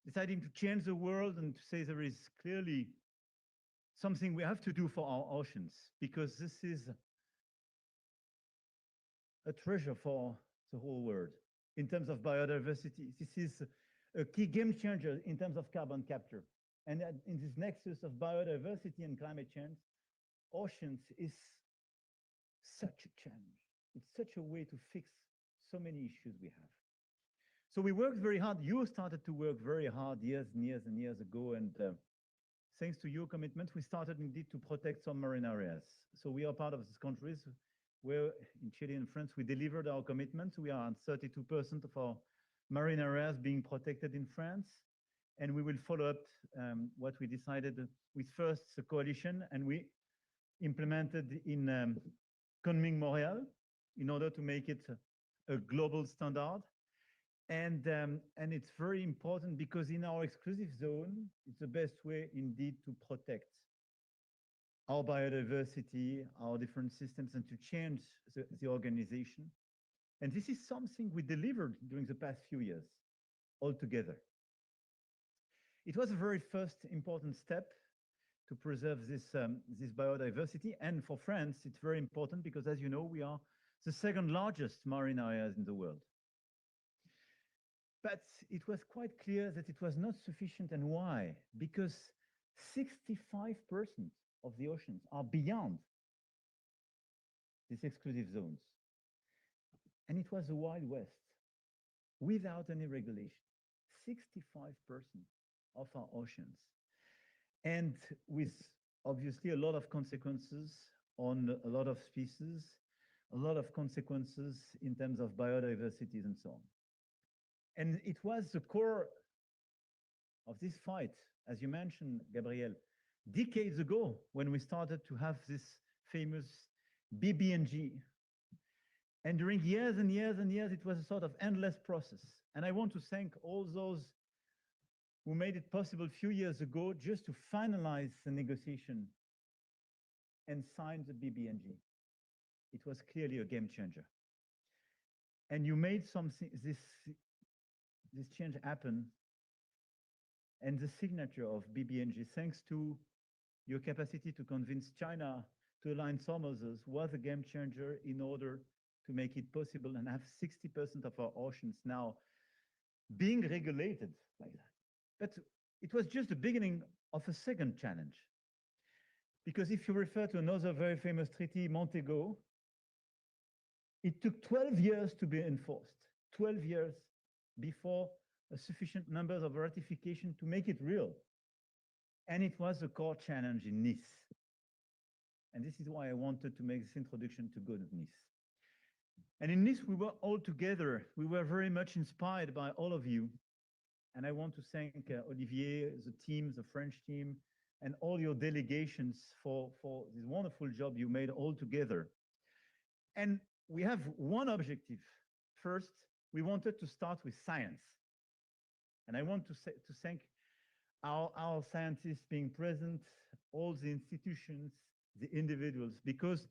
deciding to change the world and to say there is clearly something we have to do for our oceans, because this is a treasure for the whole world in terms of biodiversity. This is a key game changer in terms of carbon capture. And in this nexus of biodiversity and climate change, oceans is such a challenge. It's such a way to fix so many issues we have. So we worked very hard. You started to work very hard years and years and years ago. And thanks to your commitment, we started indeed to protect some marine areas. So we are part of these countries where in Chile and France, we delivered our commitments. We are at 32% of our marine areas being protected in France. And we will follow up what we decided with first the coalition, and we implemented in Kunming-Montréal in order to make it a global standard. And it's very important because in our exclusive zone, it's the best way indeed to protect our biodiversity, our different systems, and to change the organization. And this is something we delivered during the past few years altogether. It was a very first important step to preserve this biodiversity. And for France, it's very important because, as you know, we are the second largest marine areas in the world. But it was quite clear that it was not sufficient. And why? Because 65% of the oceans are beyond these exclusive zones. And it was the Wild West without any regulation. 65% of our oceans. And with obviously a lot of consequences on a lot of species, a lot of consequences in terms of biodiversity and so on. And it was the core of this fight, as you mentioned, Gabriel, decades ago when we started to have this famous BBNG. And during years and years and years, it was a sort of endless process. And I want to thank all those who made it possible a few years ago just to finalize the negotiation and sign the BBNG. It was clearly a game changer. And you made this change happen, and the signature of BBNG, thanks to your capacity to convince China to align some others, was a game changer in order to make it possible and have 60% of our oceans now being regulated like that. But it was just the beginning of a second challenge. Because if you refer to another very famous treaty, Montego, it took 12 years to be enforced, 12 years before a sufficient number of ratification to make it real. And it was a core challenge in Nice. And this is why I wanted to make this introduction to go to Nice. And in Nice, we were all together. We were very much inspired by all of you. And I want to thank Olivier, the team, the French team, and all your delegations for this wonderful job you made all together. And we have one objective. First, we wanted to start with science. And I want to thank our scientists being present, all the institutions, the individuals, because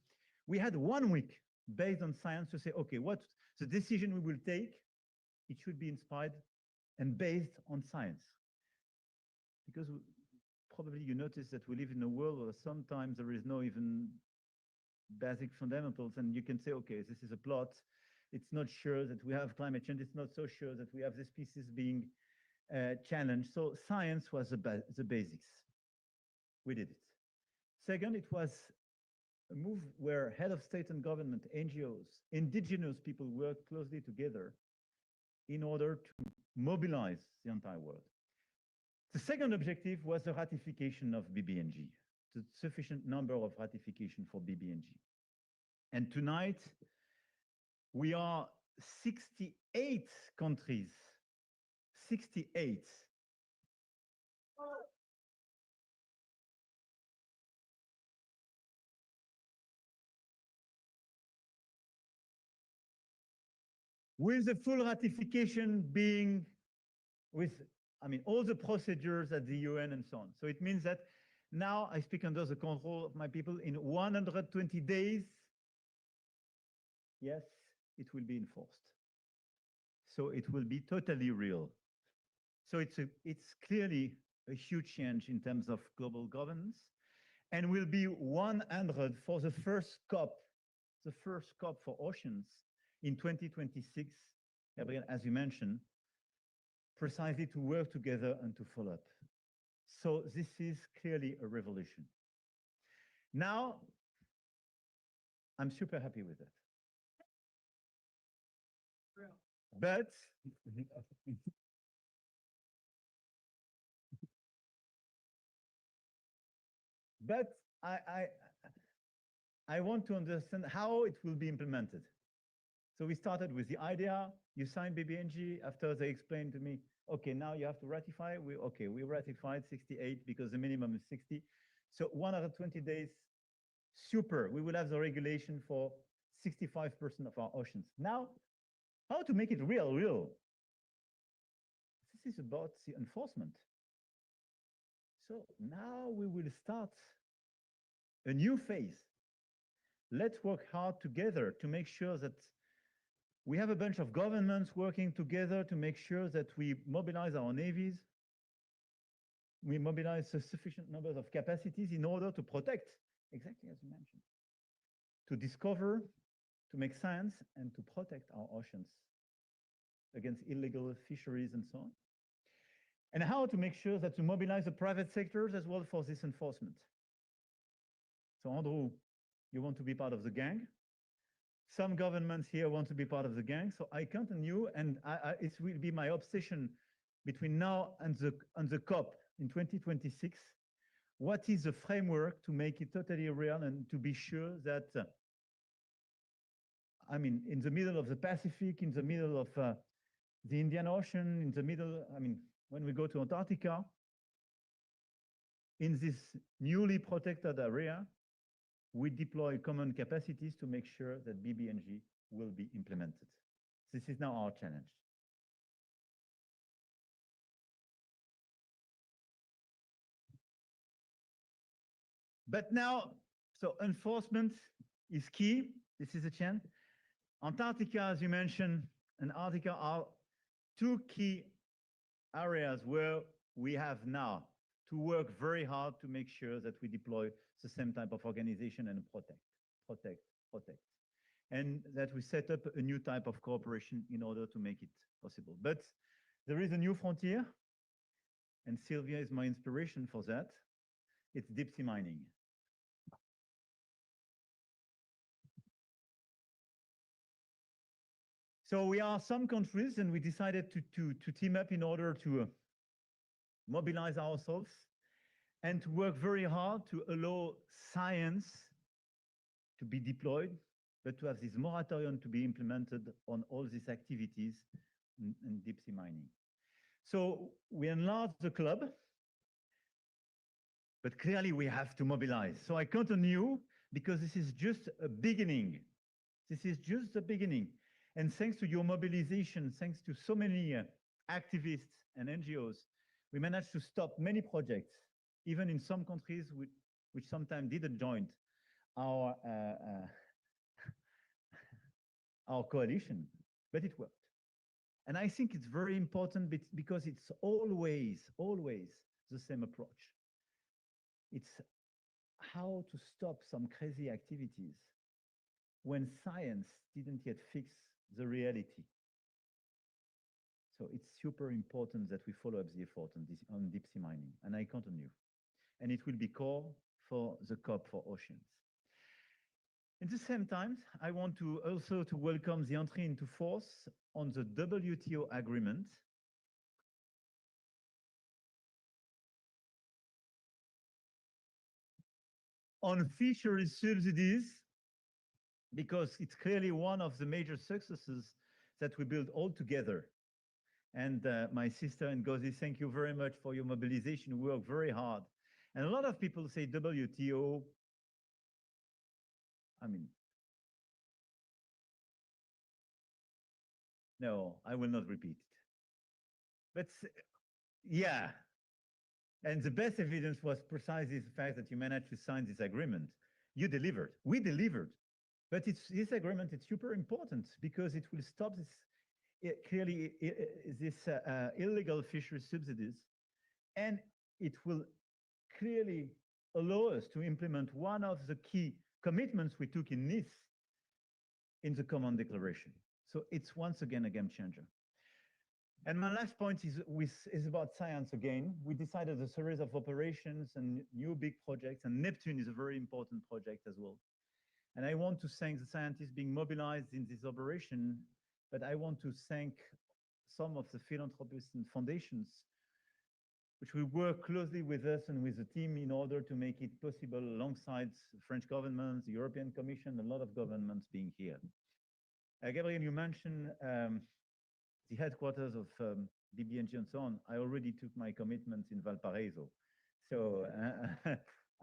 we had 1 week based on science to say, okay, what the decision we will take, it should be inspired and based on science. Because probably you notice that we live in a world where sometimes there is no even basic fundamentals, and you can say, okay, this is a plot. It's not sure that we have climate change. It's not so sure that we have the species being challenged. So science was the basics. We did it. Second, it was a move where head of state and government, NGOs, indigenous people worked closely together in order to mobilize the entire world. The second objective was the ratification of BBNG, the sufficient number of ratification for BBNG. And tonight, we are 68 countries, 68. With the full ratification being with, I mean, all the procedures at the UN and so on. So it means that now I speak under the control of my people. In 120 days, yes, it will be enforced. So it will be totally real. So it's clearly a huge change in terms of global governance, and will be 100 for the first COP for oceans in 2026, Gabriel, as you mentioned, precisely to work together and to follow up. So this is clearly a revolution. Now, I'm super happy with that. But I want to understand how it will be implemented. So we started with the idea, you signed BBNG, after they explained to me, okay, now you have to ratify. We ratified 68 because the minimum is 60. So 120 days, super. We will have the regulation for 65% of our oceans. Now, how to make it real? This is about the enforcement. So now we will start a new phase. Let's work hard together to make sure that we have a bunch of governments working together to make sure that we mobilize our navies. We mobilize a sufficient numbers of capacities in order to protect, exactly as you mentioned, to discover, to make science, and to protect our oceans against illegal fisheries and so on. And how to make sure that to mobilize the private sectors as well for this enforcement. So Andrew, you want to be part of the gang. Some governments here want to be part of the gang. So I count on you, and it will be my obsession between now and the COP in 2026. What is the framework to make it totally real and to be sure that, I mean, in the middle of the Pacific, in the middle of the Indian Ocean, in the middle, I mean, when we go to Antarctica, in this newly protected area, we deploy common capacities to make sure that BBNG will be implemented. This is now our challenge. But now, so enforcement is key. This is a chance. Antarctica, as you mentioned, and Arctica are two key areas where we have now to work very hard to make sure that we deploy the same type of organization and protect. and that we set up a new type of cooperation in order to make it possible. But there is a new frontier, and Sylvia is my inspiration for that. It's deep sea mining. So we are some countries, and we decided to team up in order to mobilize ourselves and to work very hard to allow science to be deployed, but to have this moratorium to be implemented on all these activities in deep sea mining. So we enlarged the club, but clearly we have to mobilize. So I count on you, because this is just a beginning. This is just the beginning. And thanks to your mobilization, thanks to so many activists and NGOs, we managed to stop many projects, even in some countries which sometimes didn't join our coalition, but it worked. And I think it's very important because it's always the same approach. It's how to stop some crazy activities when science didn't yet fix the reality. So it's super important that we follow up the effort on deep sea mining, and I count on you. And it will be core for the COP for oceans. At the same time, I want to also to welcome the entry into force on the WTO agreement on fisheries subsidies, because it's clearly one of the major successes that we build all together. And my sister Ngozi, thank you very much for your mobilization. We work very hard. And a lot of people say WTO, I mean, no, I will not repeat it. But yeah, and the best evidence was precisely the fact that you managed to sign this agreement. You delivered, we delivered. But this agreement is super important because it will stop this illegal fishery subsidies, and it will clearly allow us to implement one of the key commitments we took in Nice in the Common Declaration. So it's once again a game changer. And my last point is about science again. We decided a series of operations and new big projects, and Neptune is a very important project as well. And I want to thank the scientists being mobilized in this operation, but I want to thank some of the philanthropists and foundations which will work closely with us and with the team in order to make it possible alongside the French government, the European Commission, a lot of governments being here. Gabriel, you mentioned the headquarters of BBNG and so on. I already took my commitments in Valparaiso. So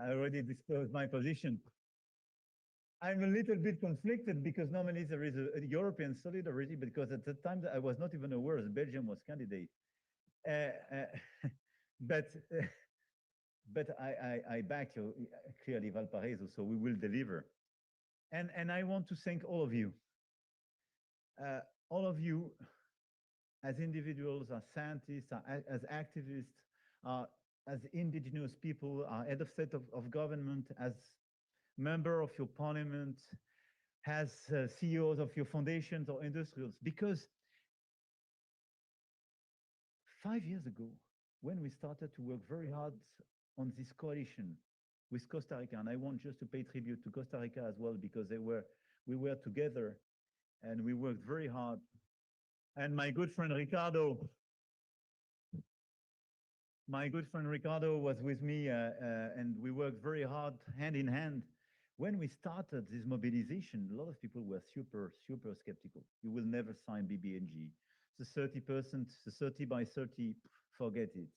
I already disclosed my position. I'm a little bit conflicted because normally there is a European solidarity, because at the time I was not even aware that Belgium was candidate. But I back clearly Valparaiso, so we will deliver. And I want to thank all of you. All of you as individuals, as scientists, as activists, as indigenous people, head of state of government, as member of your parliament, as CEOs of your foundations or industrials, because 5 years ago, when we started to work very hard on this coalition with Costa Rica, and I want just to pay tribute to Costa Rica as well, because we were together and we worked very hard. And my good friend Ricardo was with me, and we worked very hard, hand in hand. When we started this mobilization, a lot of people were super skeptical. You will never sign BBNG. The 30%, the 30 by 30, forget it.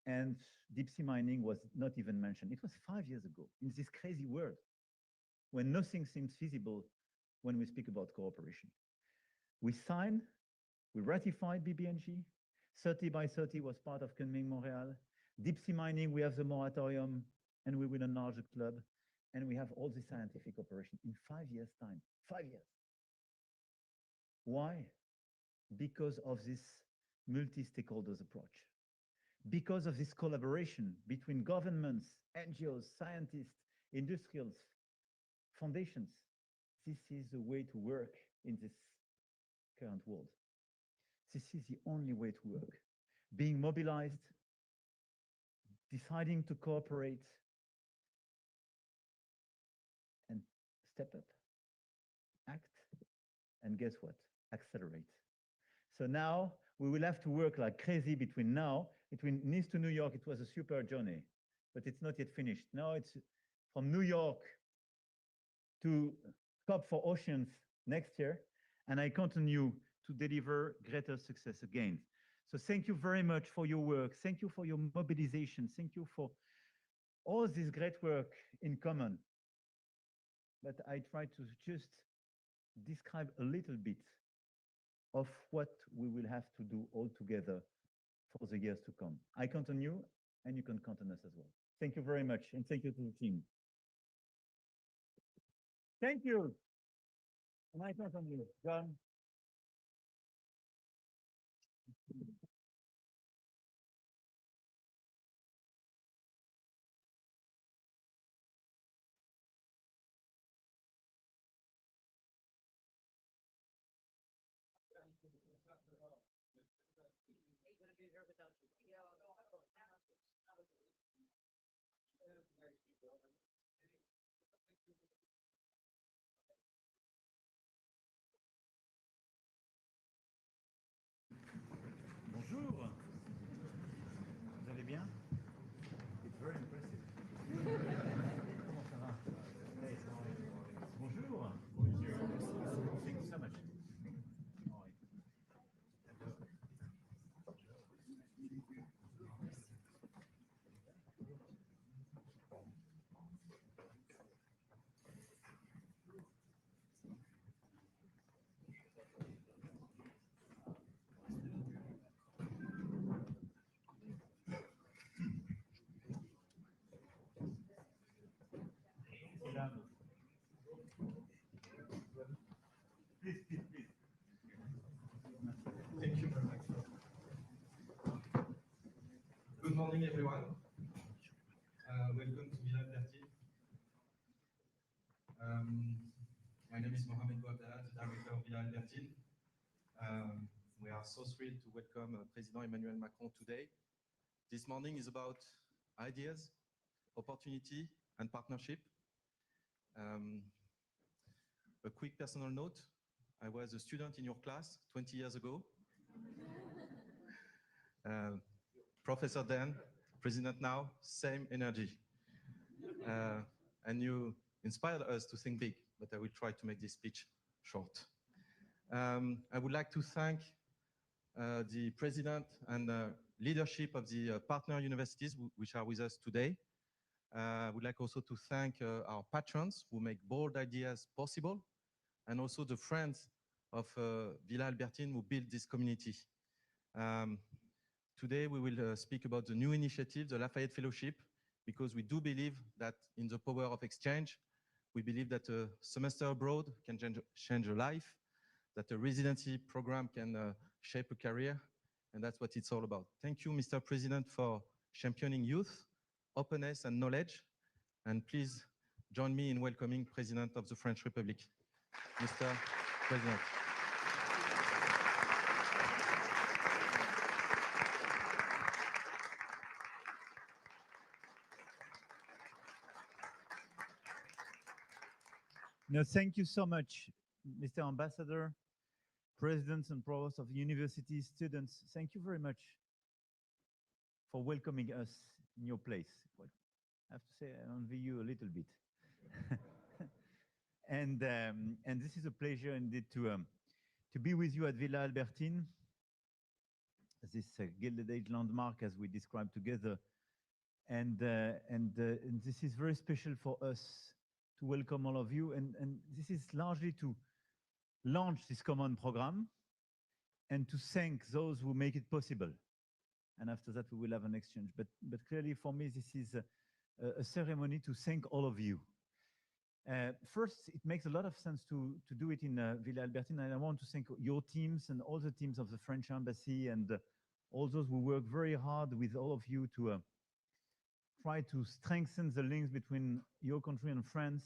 And deep sea mining was not even mentioned. It was 5 years ago in this crazy world when nothing seems feasible when we speak about cooperation. We signed, we ratified BBNG. 30 by 30 was part of Kunming-Montréal. Deep sea mining, we have the moratorium, and we will enlarge the club. And we have all the scientific operation in 5 years' time. 5 years. Why? Because of this multi-stakeholders approach. Because of this collaboration between governments, NGOs, scientists, industrials, foundations. this is the way to work in this current world. This is the only way to work. Being mobilized, deciding to cooperate, and step up, act, and guess what? Accelerate. So now we will have to work like crazy between Nice to New York. It was a super journey, but it's not yet finished. Now it's from New York to COP for Oceans next year, and I continue to deliver greater success again. So thank you very much for your work. Thank you for your mobilization. Thank you for all this great work in common. But I try to just describe a little bit of what we will have to do all together for the years to come. I count on you, and you can count on us as well. Thank you very much, and thank you to the team. Thank you. And I count on you, John. Bonjour. Vous allez bien? It's very impressive. Comment ça va? Hey, bonjour. Thank you so much. All right. Please, please, please. Thank you very much. Good morning, everyone. Welcome to Villa Albertine. My name is Mohamed Bouabdallah, the director of Villa Albertine. We are so thrilled to welcome President Emmanuel Macron today. This morning is about ideas, opportunity, and partnership. A quick personal note. I was a student in your class 20 years ago. Professor then, president now, same energy. And you inspired us to think big, but I will try to make this speech short. I would like to thank the president and leadership of the partner universities which are with us today. I would like also to thank our patrons who make bold ideas possible, and also the friends of Villa Albertine who built this community. Today we will speak about the new initiative, the Lafayette Fellowship, because we do believe that in the power of exchange. We believe that a semester abroad can change a life, that a residency program can shape a career, and that's what it's all about. Thank you, Mr. President, for championing youth, openness, and knowledge. And please join me in welcoming President of the French Republic, Mr. President. No, thank you so much, Mr. Ambassador, presidents and provosts of universities, students. Thank you very much for welcoming us in your place. Well, I have to say, I envy you a little bit. And this is a pleasure indeed to be with you at Villa Albertine, this Gilded Age landmark as we described together. And this is very special for us to welcome all of you. And this is largely to launch this common program and to thank those who make it possible. And after that, we will have an exchange. But clearly for me, this is a ceremony to thank all of you. First, it makes a lot of sense to do it in Villa Albertine, and I want to thank your teams and all the teams of the French Embassy and all those who work very hard with all of you to try to strengthen the links between your country and France.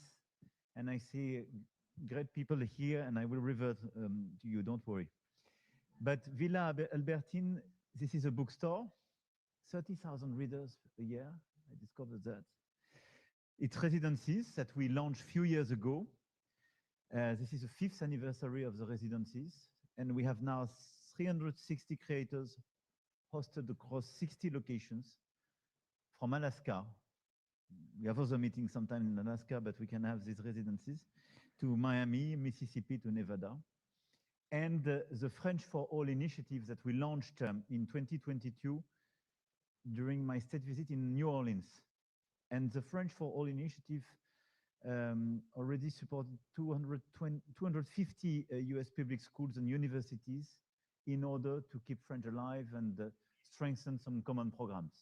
And I see great people here, and I will revert to you, don't worry. But Villa Albertine, this is a bookstore, 30,000 readers a year, I discovered that. It's residencies that we launched a few years ago. This is the 5th anniversary of the residencies, and we have now 360 creators hosted across 60 locations from Alaska. We have other meetings sometimes in Alaska, but we can have these residencies to Miami, Mississippi, to Nevada. And the French for All initiative that we launched in 2022 during my state visit in New Orleans. And the French for All initiative already supported 250 US public schools and universities in order to keep French alive and strengthen some common programs.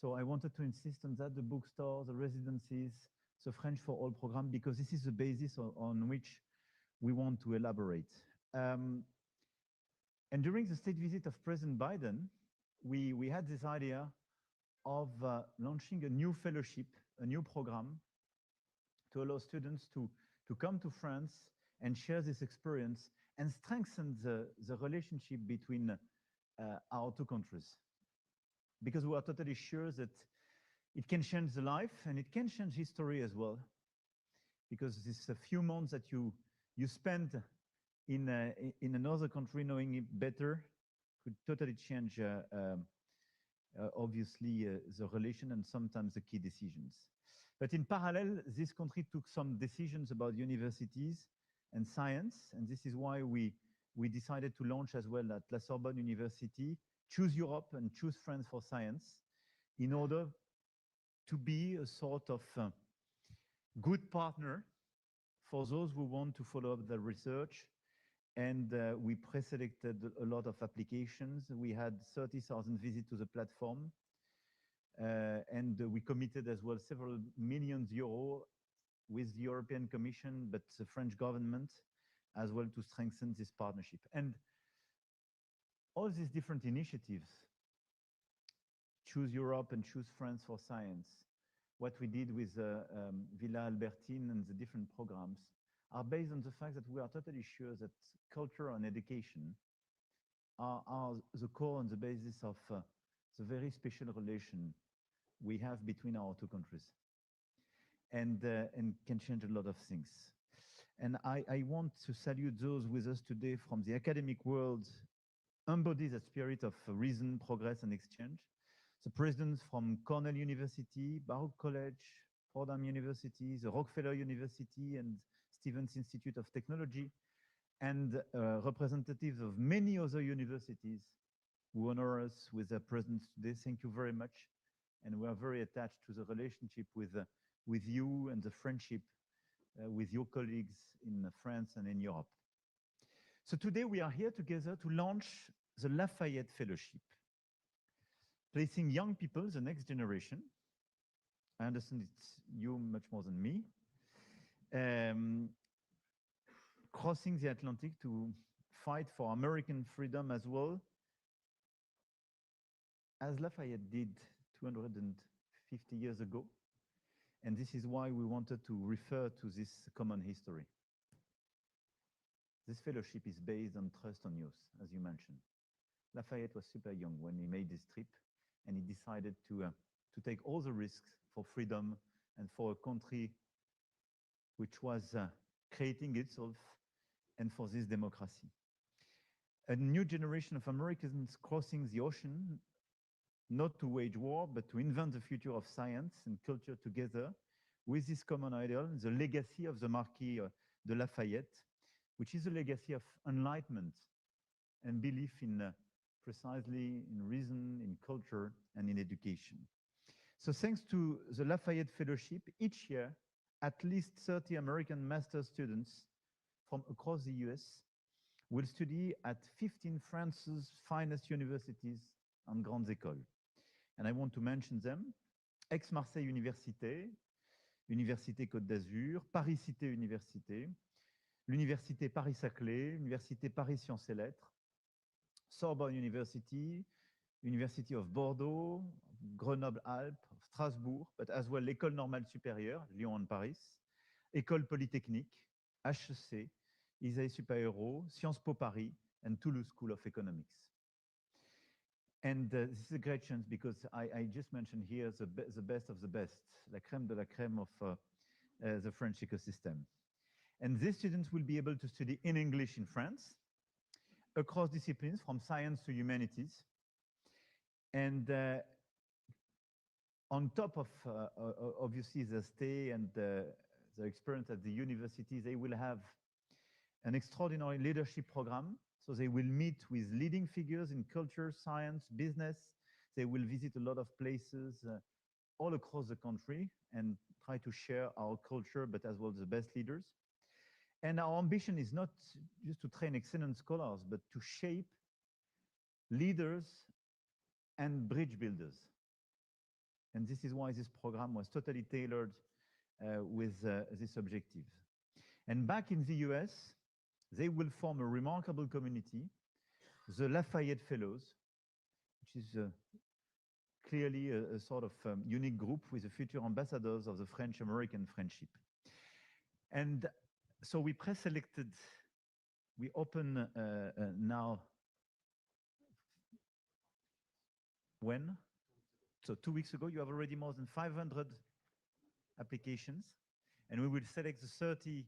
So I wanted to insist on that, the bookstore, the residencies, the French for All program, because this is the basis on which we want to elaborate. And during the state visit of President Biden, we had this idea of launching a new fellowship, a new program to allow students to come to France and share this experience and strengthen the relationship between our two countries. Because we are totally sure that it can change the life and it can change history as well. Because this few months that you spend in another country knowing it better could totally change, obviously, the relation and sometimes the key decisions. But in parallel, this country took some decisions about universities and science, and this is why we decided to launch as well at La Sorbonne University, Choose Europe and Choose France for Science, in order to be a sort of good partner for those who want to follow up the research. And we pre-selected a lot of applications. We had 30,000 visits to the platform. And we committed as well several millions euros with the European Commission, but the French government as well, to strengthen this partnership. And all these different initiatives, Choose Europe and Choose France for Science, what we did with Villa Albertine and the different programs, are based on the fact that we are totally sure that culture and education are the core and the basis of the very special relation we have between our two countries, and can change a lot of things. And I want to salute those with us today from the academic world, embody the spirit of reason, progress, and exchange. The presidents from Cornell University, Baruch College, Fordham University, the Rockefeller University, and Stevens Institute of Technology, and representatives of many other universities who honor us with their presence today. Thank you very much. And we are very attached to the relationship with you and the friendship with your colleagues in France and in Europe. So today we are here together to launch the Lafayette Fellowship, placing young people, the next generation. I understand it's you much more than me, crossing the Atlantic to fight for American freedom as well, as Lafayette did 250 years ago. And this is why we wanted to refer to this common history. This fellowship is based on trust on youth, as you mentioned. Lafayette was super young when he made this trip, and he decided to take all the risks for freedom and for a country which was creating itself and for this democracy. A new generation of Americans crossing the ocean, not to wage war, but to invent the future of science and culture together with this common ideal, the legacy of the Marquis de Lafayette, which is a legacy of enlightenment and belief in precisely in reason, in culture, and in education. So thanks to the Lafayette Fellowship, each year, at least 30 American master students from across the US will study at 15 France's finest universities and grandes écoles. And I want to mention them: Aix-Marseille Université, Université Côte d'Azur, Paris-Cité Université, l'Université Paris-Saclay, Université Paris Sciences et Lettres, Sorbonne University, University of Bordeaux, Grenoble-Alpes, Strasbourg, but as well l'École Normale Supérieure, Lyon and Paris, École Polytechnique, HEC, Isaïe Super-Héros, Sciences Po Paris, and Toulouse School of Economics. And this is a great chance because I just mentioned here the best of the best, la crème de la crème of the French ecosystem. And these students will be able to study in English in France, across disciplines from science to humanities. And on top of obviously the stay and the experience at the university, they will have an extraordinary leadership program. So they will meet with leading figures in culture, science, business. They will visit a lot of places all across the country and try to share our culture, but as well the best leaders. And our ambition is not just to train excellent scholars, but to shape leaders and bridge builders. And this is why this program was totally tailored with this objective. And back in the US, they will form a remarkable community, the Lafayette Fellows, which is clearly a sort of unique group with the future ambassadors of the French-American friendship. And so we pre-selected, we open now, when? So 2 weeks ago, you have already more than 500 applications, and we will select the 30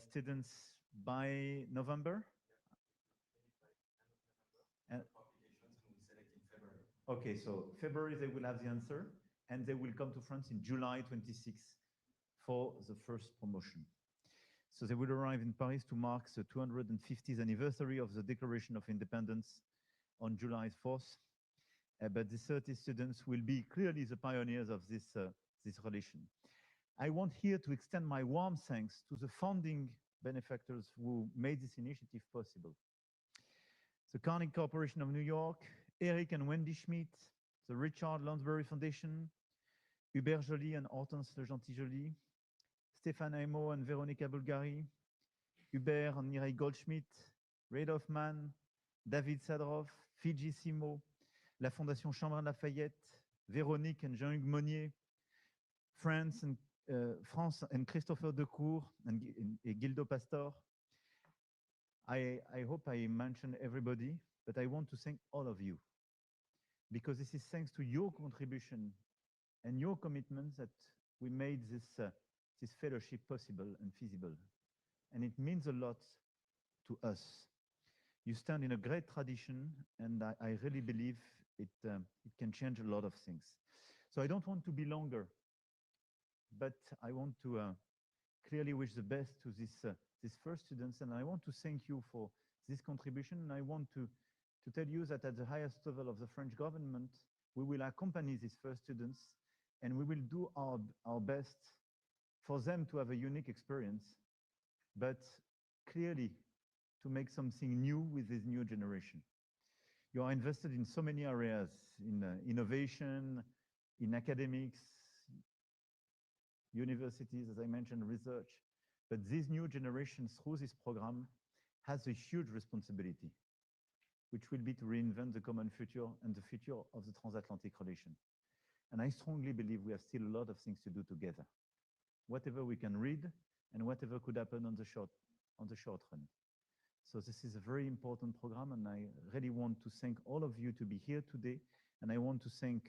students by November? And okay, so February they will have the answer, and they will come to France in July 26th for the first promotion. So they will arrive in Paris to mark the 250th anniversary of the Declaration of Independence on July 4th. But the 30 students will be clearly the pioneers of this relation. I want here to extend my warm thanks to the founding benefactors who made this initiative possible. The Carnegie Corporation of New York, Eric and Wendy Schmidt, the Richard Lounsbury Foundation, Hubert Joly and Hortense Le Gentil-Joly, Stéphane Aimo and Veronica Bulgari, Hubert and Mireille Goldschmidt, Ray Hoffman, David Sadrov, Fiji Simo, la Fondation Chambrin Lafayette, Véronique and Jean-Hugues Monnier, France and Christopher Decour and Gildo Pastor. I hope I mentioned everybody, but I want to thank all of you, because this is thanks to your contribution and your commitment that we made this fellowship possible and feasible. And it means a lot to us. You stand in a great tradition, and I really believe it can change a lot of things. So I don't want to be longer, but I want to clearly wish the best to these first students, and I want to thank you for this contribution. And I want to tell you that at the highest level of the French government, we will accompany these first students, and we will do our best for them to have a unique experience, but clearly to make something new with this new generation. You are invested in so many areas, in innovation, in academics, universities, as I mentioned, research. But this new generation, through this program, has a huge responsibility, which will be to reinvent the common future and the future of the transatlantic relation. And I strongly believe we have still a lot of things to do together. Whatever we can read and whatever could happen on the short run. So this is a very important program, and I really want to thank all of you to be here today. And I want to thank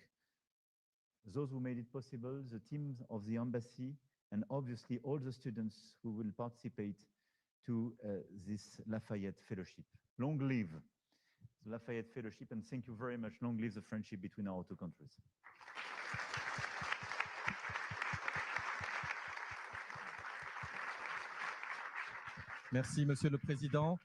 those who made it possible, the teams of the embassy, and obviously all the students who will participate to this Lafayette Fellowship. Long live the Lafayette Fellowship, and thank you very much. Long live the friendship between our two countries. Merci, Monsieur le Président.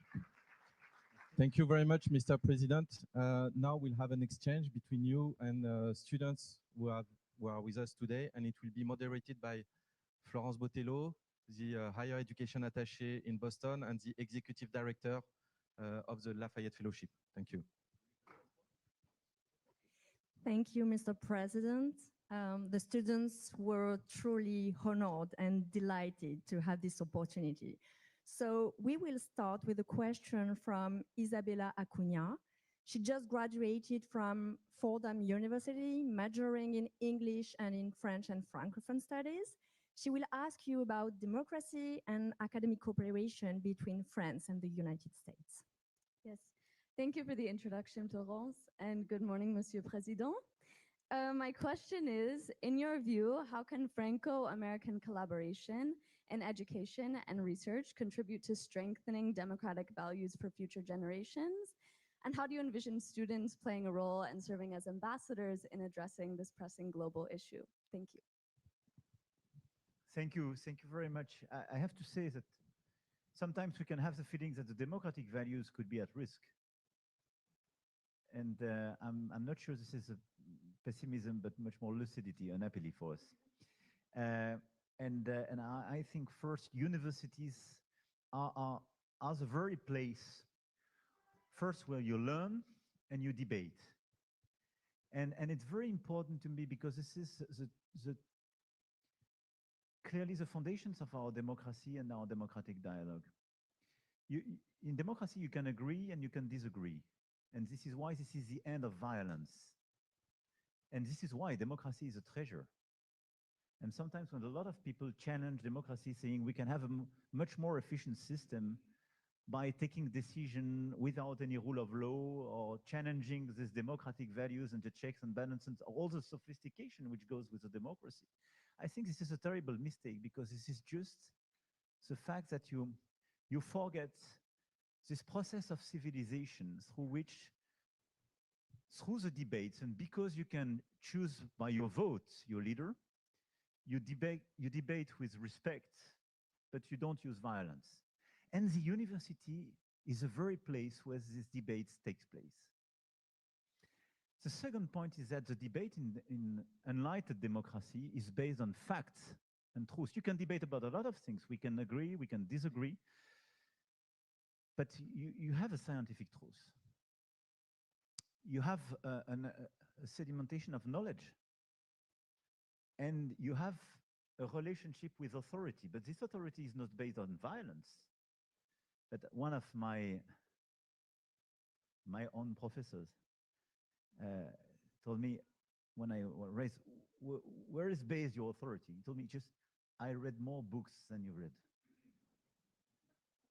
Thank you very much, Mr. President. Now we'll have an exchange between you and students who are with us today, and it will be moderated by Florence Botello, the Higher Education Attaché in Boston and the Executive Director of the Lafayette Fellowship. Thank you. Thank you, Mr. President. The students were truly honored and delighted to have this opportunity. So we will start with a question from Isabella Acuna. She just graduated from Fordham University, majoring in English and in French and Francophone studies. She will ask you about democracy and academic cooperation between France and the United States. Yes, thank you for the introduction, Florence, and good morning, Monsieur Président. My question is, in your view, how can Franco-American collaboration in education and research contribute to strengthening democratic values for future generations? And how do you envision students playing a role and serving as ambassadors in addressing this pressing global issue? Thank you. Thank you very much. I have to say that sometimes we can have the feeling that the democratic values could be at risk. And I'm not sure this is a pessimism, but much more lucidity, unhappily for us. And I think first, universities are the very place, first where you learn and you debate. And it's very important to me because this is clearly the foundations of our democracy and our democratic dialogue. In democracy, you can agree and you can disagree. And this is why this is the end of violence. And this is why democracy is a treasure. And sometimes when a lot of people challenge democracy, saying we can have a much more efficient system by taking decision without any rule of law or challenging these democratic values and the checks and balances, all the sophistication which goes with a democracy. I think this is a terrible mistake because this is just the fact that you forget this process of civilization through which, through the debates, and because you can choose by your vote your leader, you debate with respect, but you don't use violence. And the university is a very place where this debate takes place. The second point is that the debate in enlightened democracy is based on facts and truth. You can debate about a lot of things. We can agree, we can disagree, but you have a scientific truth. You have a sedimentation of knowledge. And you have a relationship with authority, but this authority is not based on violence. But one of my own professors told me when I raised, where is based your authority? He told me, just, I read more books than you read.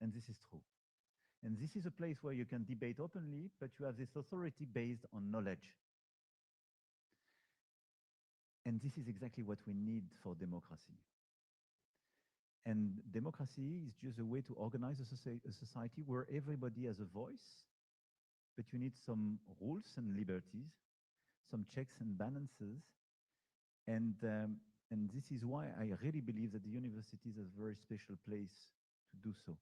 And this is true. And this is a place where you can debate openly, but you have this authority based on knowledge. And this is exactly what we need for democracy. And democracy is just a way to organize a society where everybody has a voice, but you need some rules and liberties, some checks and balances. And this is why I really believe that the universities is a very special place to do so.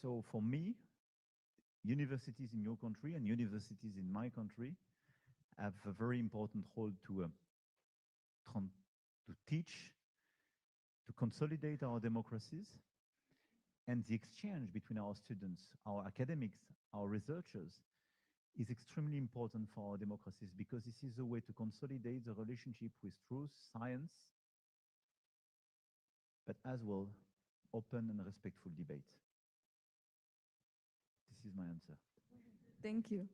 So for me, universities in your country and universities in my country have a very important role to teach, to consolidate our democracies, and the exchange between our students, our academics, our researchers is extremely important for our democracies because this is a way to consolidate the relationship with truth, science, but as well open and respectful debate. This is my answer. Thank you.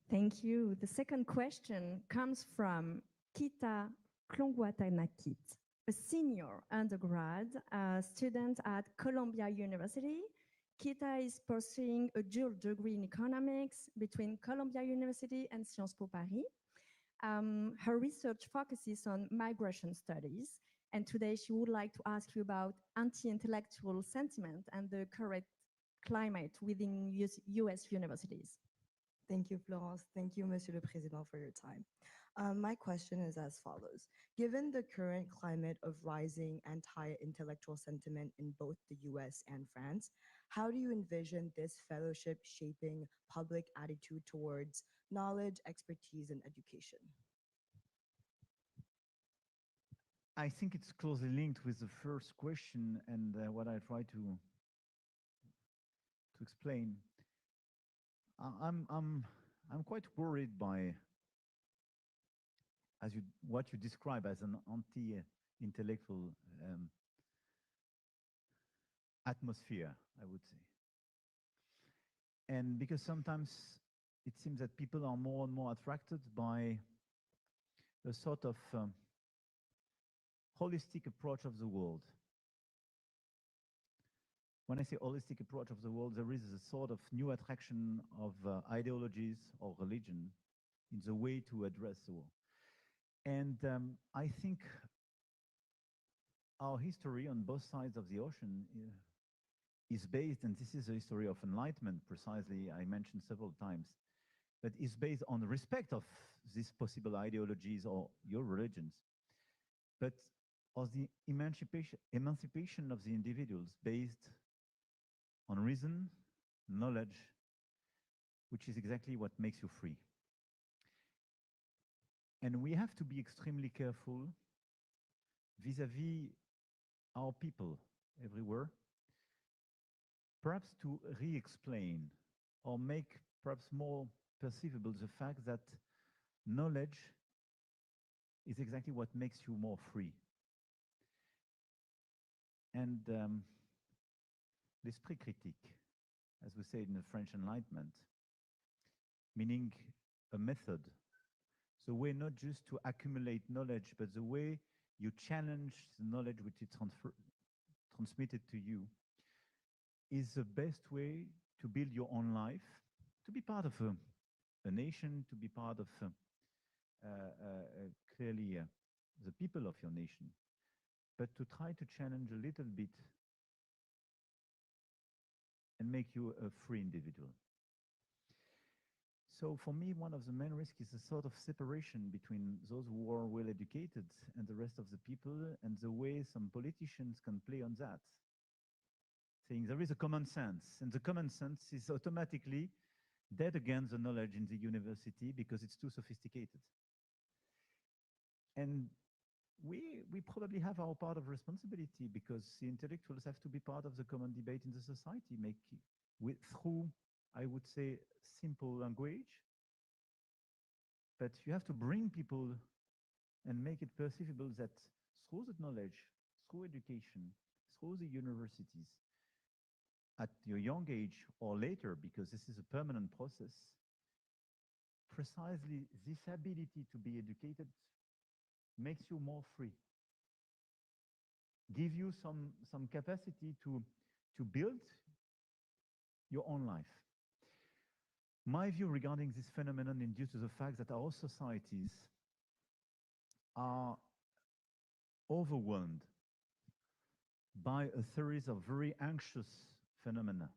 Thank you. The second question comes from Kita Klongwatanakit, a senior undergrad student at Columbia University. Kita is pursuing a dual degree in economics between Columbia University and Sciences Po Paris. Her research focuses on migration studies, and today she would like to ask you about anti-intellectual sentiment and the current climate within US universities. Thank you, Florence. Thank you, Monsieur le Président, for your time. My question is as follows. Given the current climate of rising anti-intellectual sentiment in both the US and France, how do you envision this fellowship shaping public attitude towards knowledge, expertise, and education? I think it's closely linked with the first question and what I try to explain. I'm quite worried by what you describe as an anti-intellectual atmosphere, I would say. And because sometimes it seems that people are more and more attracted by a sort of holistic approach of the world. When I say holistic approach of the world, there is a sort of new attraction of ideologies or religion in the way to address the world. And I think our history on both sides of the ocean is based, and this is a history of enlightenment, precisely, I mentioned several times, but is based on the respect of these possible ideologies or your religions, but of the emancipation of the individuals based on reason, knowledge, which is exactly what makes you free. And we have to be extremely careful vis-à-vis our people everywhere, perhaps to re-explain or make perhaps more perceivable the fact that knowledge is exactly what makes you more free. And l'esprit critique, as we say in the French Enlightenment, meaning a method, the way not just to accumulate knowledge, but the way you challenge the knowledge which is transmitted to you, is the best way to build your own life, to be part of a nation, to be part of clearly the people of your nation, but to try to challenge a little bit and make you a free individual. So for me, one of the main risks is a sort of separation between those who are well educated and the rest of the people, and the way some politicians can play on that, saying there is a common sense, and the common sense is automatically dead against the knowledge in the university because it's too sophisticated. And we probably have our part of responsibility, because the intellectuals have to be part of the common debate in the society, through, I would say, simple language, but you have to bring people and make it perceivable that through the knowledge, through education, through the universities, at your young age or later, because this is a permanent process, precisely this ability to be educated makes you more free, give you some capacity to build your own life. My view regarding this phenomenon is due to the fact that our societies are overwhelmed by a series of very anxious phenomena.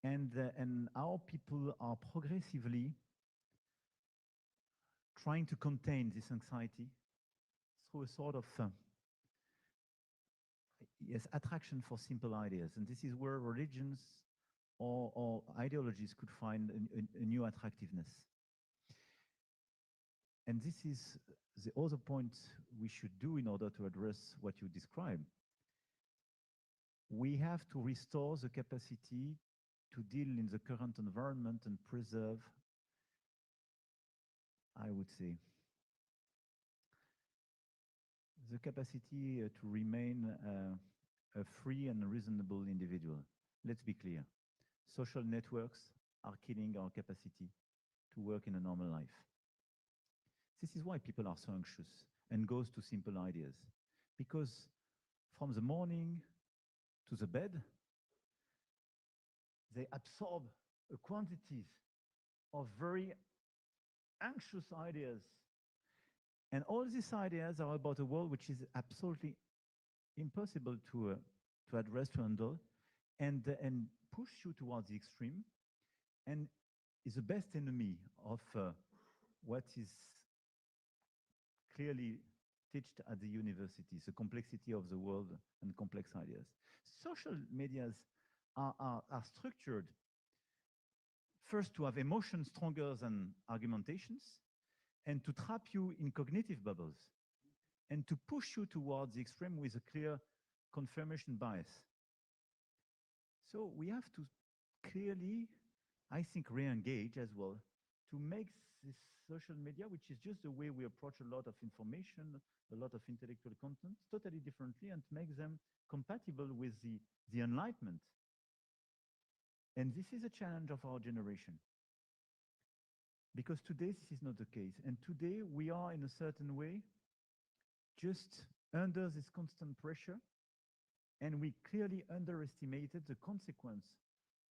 And our people are progressively trying to contain this anxiety through a sort of attraction for simple ideas. And this is where religions or ideologies could find a new attractiveness. And this is the other point we should do in order to address what you describe. We have to restore the capacity to deal in the current environment and preserve, I would say, the capacity to remain a free and reasonable individual. Let's be clear. Social networks are killing our capacity to work in a normal life. This is why people are so anxious and goes to simple ideas. Because from the morning to the bed, they absorb a quantity of very anxious ideas. And all these ideas are about a world which is absolutely impossible to address, to handle, and push you towards the extreme, and is the best enemy of what is clearly taught at the universities, the complexity of the world and complex ideas. Social medias are structured first to have emotions stronger than argumentations, and to trap you in cognitive bubbles, and to push you towards the extreme with a clear confirmation bias. So we have to clearly, I think, re-engage as well to make this social media, which is just the way we approach a lot of information, a lot of intellectual content, totally differently, and make them compatible with the Enlightenment. And this is a challenge of our generation. Because today this is not the case. And today we are in a certain way just under this constant pressure, and we clearly underestimated the consequence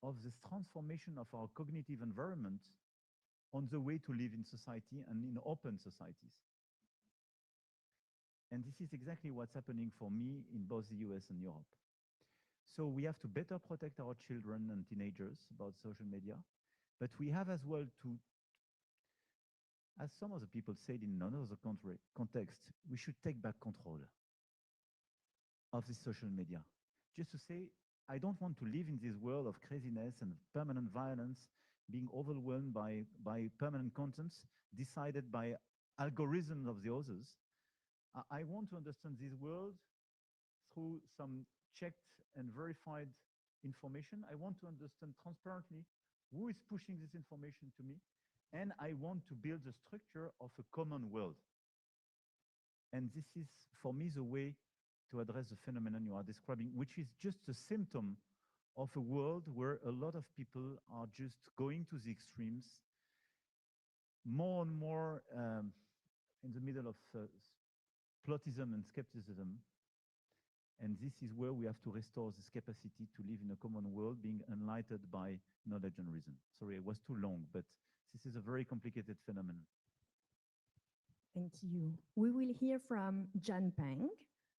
of this transformation of our cognitive environment on the way to live in society and in open societies. And this is exactly what's happening for me in both the US and Europe. So we have to better protect our children and teenagers about social media, but we have as well to, as some of the people said in another context, we should take back control of this social media. Just to say, I don't want to live in this world of craziness and permanent violence, being overwhelmed by permanent contents decided by algorithms of the others. I want to understand this world through some checked and verified information. I want to understand transparently who is pushing this information to me, and I want to build the structure of a common world. And this is, for me, the way to address the phenomenon you are describing, which is just a symptom of a world where a lot of people are just going to the extremes, more and more in the middle of plotism and skepticism. And this is where we have to restore this capacity to live in a common world, being enlightened by knowledge and reason. Sorry, it was too long, but this is a very complicated phenomenon. Thank you. We will hear from Jan Peng.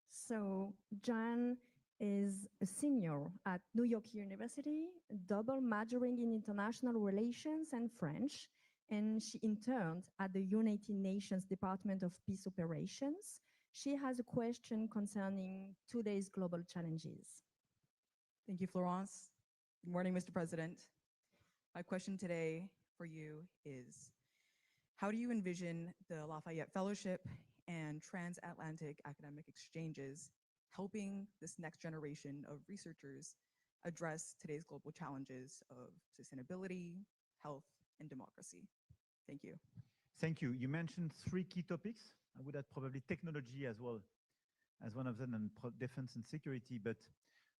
So Jan is a senior at New York University, double majoring in international relations and French, and she interned at the United Nations Department of Peace Operations. She has a question concerning today's global challenges. Thank you, Florence. Good morning, Mr. President. My question today for you is, how do you envision the Lafayette Fellowship and transatlantic academic exchanges helping this next generation of researchers address today's global challenges of sustainability, health, and democracy? Thank you. Thank you. You mentioned three key topics. I would add probably technology as well as one of them, and defense and security. But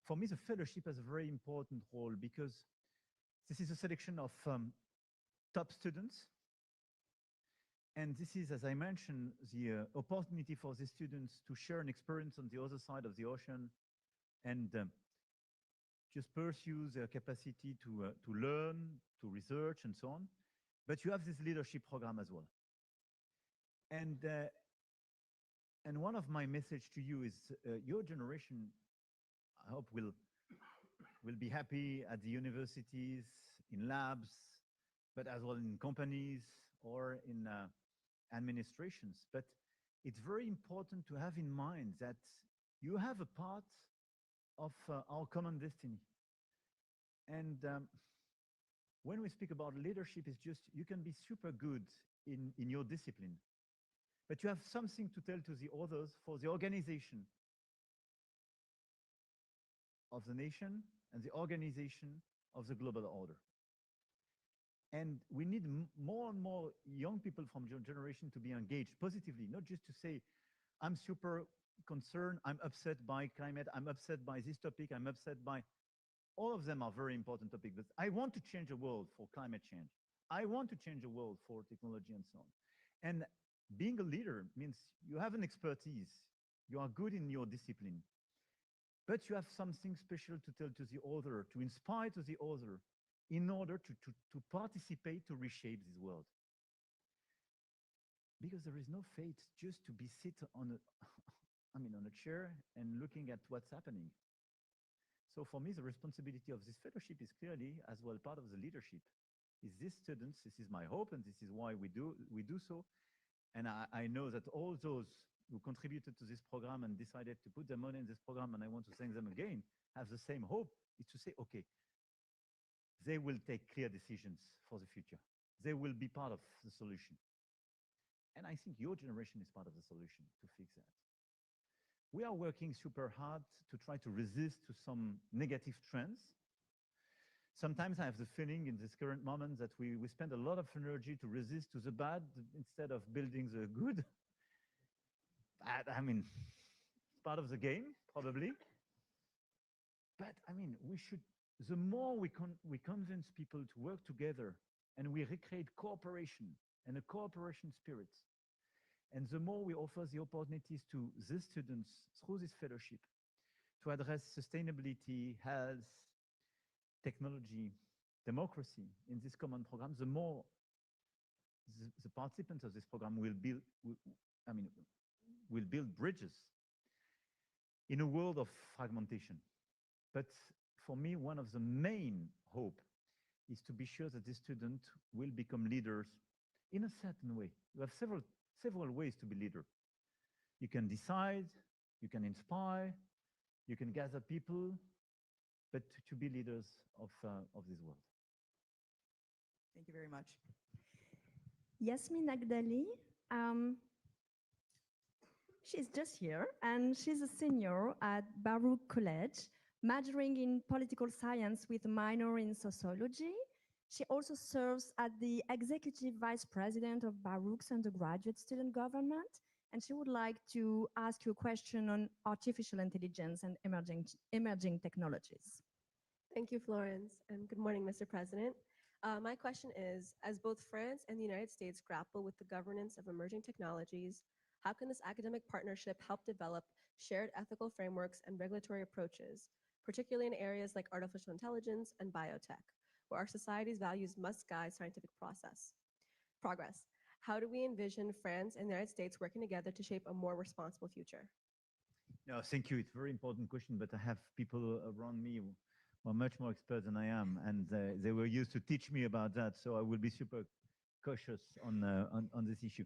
for me, the fellowship has a very important role because this is a selection of top students. And this is, as I mentioned, the opportunity for the students to share an experience on the other side of the ocean and just pursue their capacity to learn, to research, and so on. But you have this leadership program as well. And one of my message to you is your generation, I hope, will be happy at the universities, in labs, but as well in companies or in administrations. But it's very important to have in mind that you have a part of our common destiny. And when we speak about leadership, it's just you can be super good in your discipline, but you have something to tell to the others for the organization of the nation and the organization of the global order. And we need more and more young people from your generation to be engaged positively, not just to say, I'm super concerned, I'm upset by climate, I'm upset by this topic, I'm upset by... All of them are very important topics, but I want to change the world for climate change. I want to change the world for technology and so on. And being a leader means you have an expertise, you are good in your discipline, but you have something special to tell to the other, to inspire to the other, in order to participate, to reshape this world. Because there is no fate just to be sit on a chair and looking at what's happening. So for me, the responsibility of this fellowship is clearly as well part of the leadership. Is these students, this is my hope, and this is why we do so. And I know that all those who contributed to this program and decided to put their money in this program, and I want to thank them again, have the same hope, is to say, okay, they will take clear decisions for the future. They will be part of the solution. And I think your generation is part of the solution to fix that. We are working super hard to try to resist to some negative trends. Sometimes I have the feeling in this current moment that we spend a lot of energy to resist to the bad instead of building the good. I mean, it's part of the game, probably. But I mean, we should, the more we convince people to work together and we recreate cooperation and a cooperation spirit. And the more we offer the opportunities to the students through this fellowship to address sustainability, health, technology, democracy in this common program, the more the participants of this program will build bridges in a world of fragmentation. But for me, one of the main hope is to be sure that the student will become leaders in a certain way. You have several ways to be leader. You can decide, you can inspire, you can gather people, but to be leaders of this world. Thank you very much. Yasmin Agdali, she's just here, and she's a senior at Baruch College, majoring in political science with a minor in sociology. She also serves as the executive vice president of Baruch's undergraduate student government, and she would like to ask you a question on artificial intelligence and emerging technologies. Thank you, Florence, and good morning, Mr. President. My question is, as both France and the United States grapple with the governance of emerging technologies, how can this academic partnership help develop shared ethical frameworks and regulatory approaches, particularly in areas like artificial intelligence and biotech, where our society's values must guide scientific progress? How do we envision France and the United States working together to shape a more responsible future? No, thank you. It's a very important question, but I have people around me who are much more expert than I am, and they were used to teach me about that, so I will be super cautious on this issue.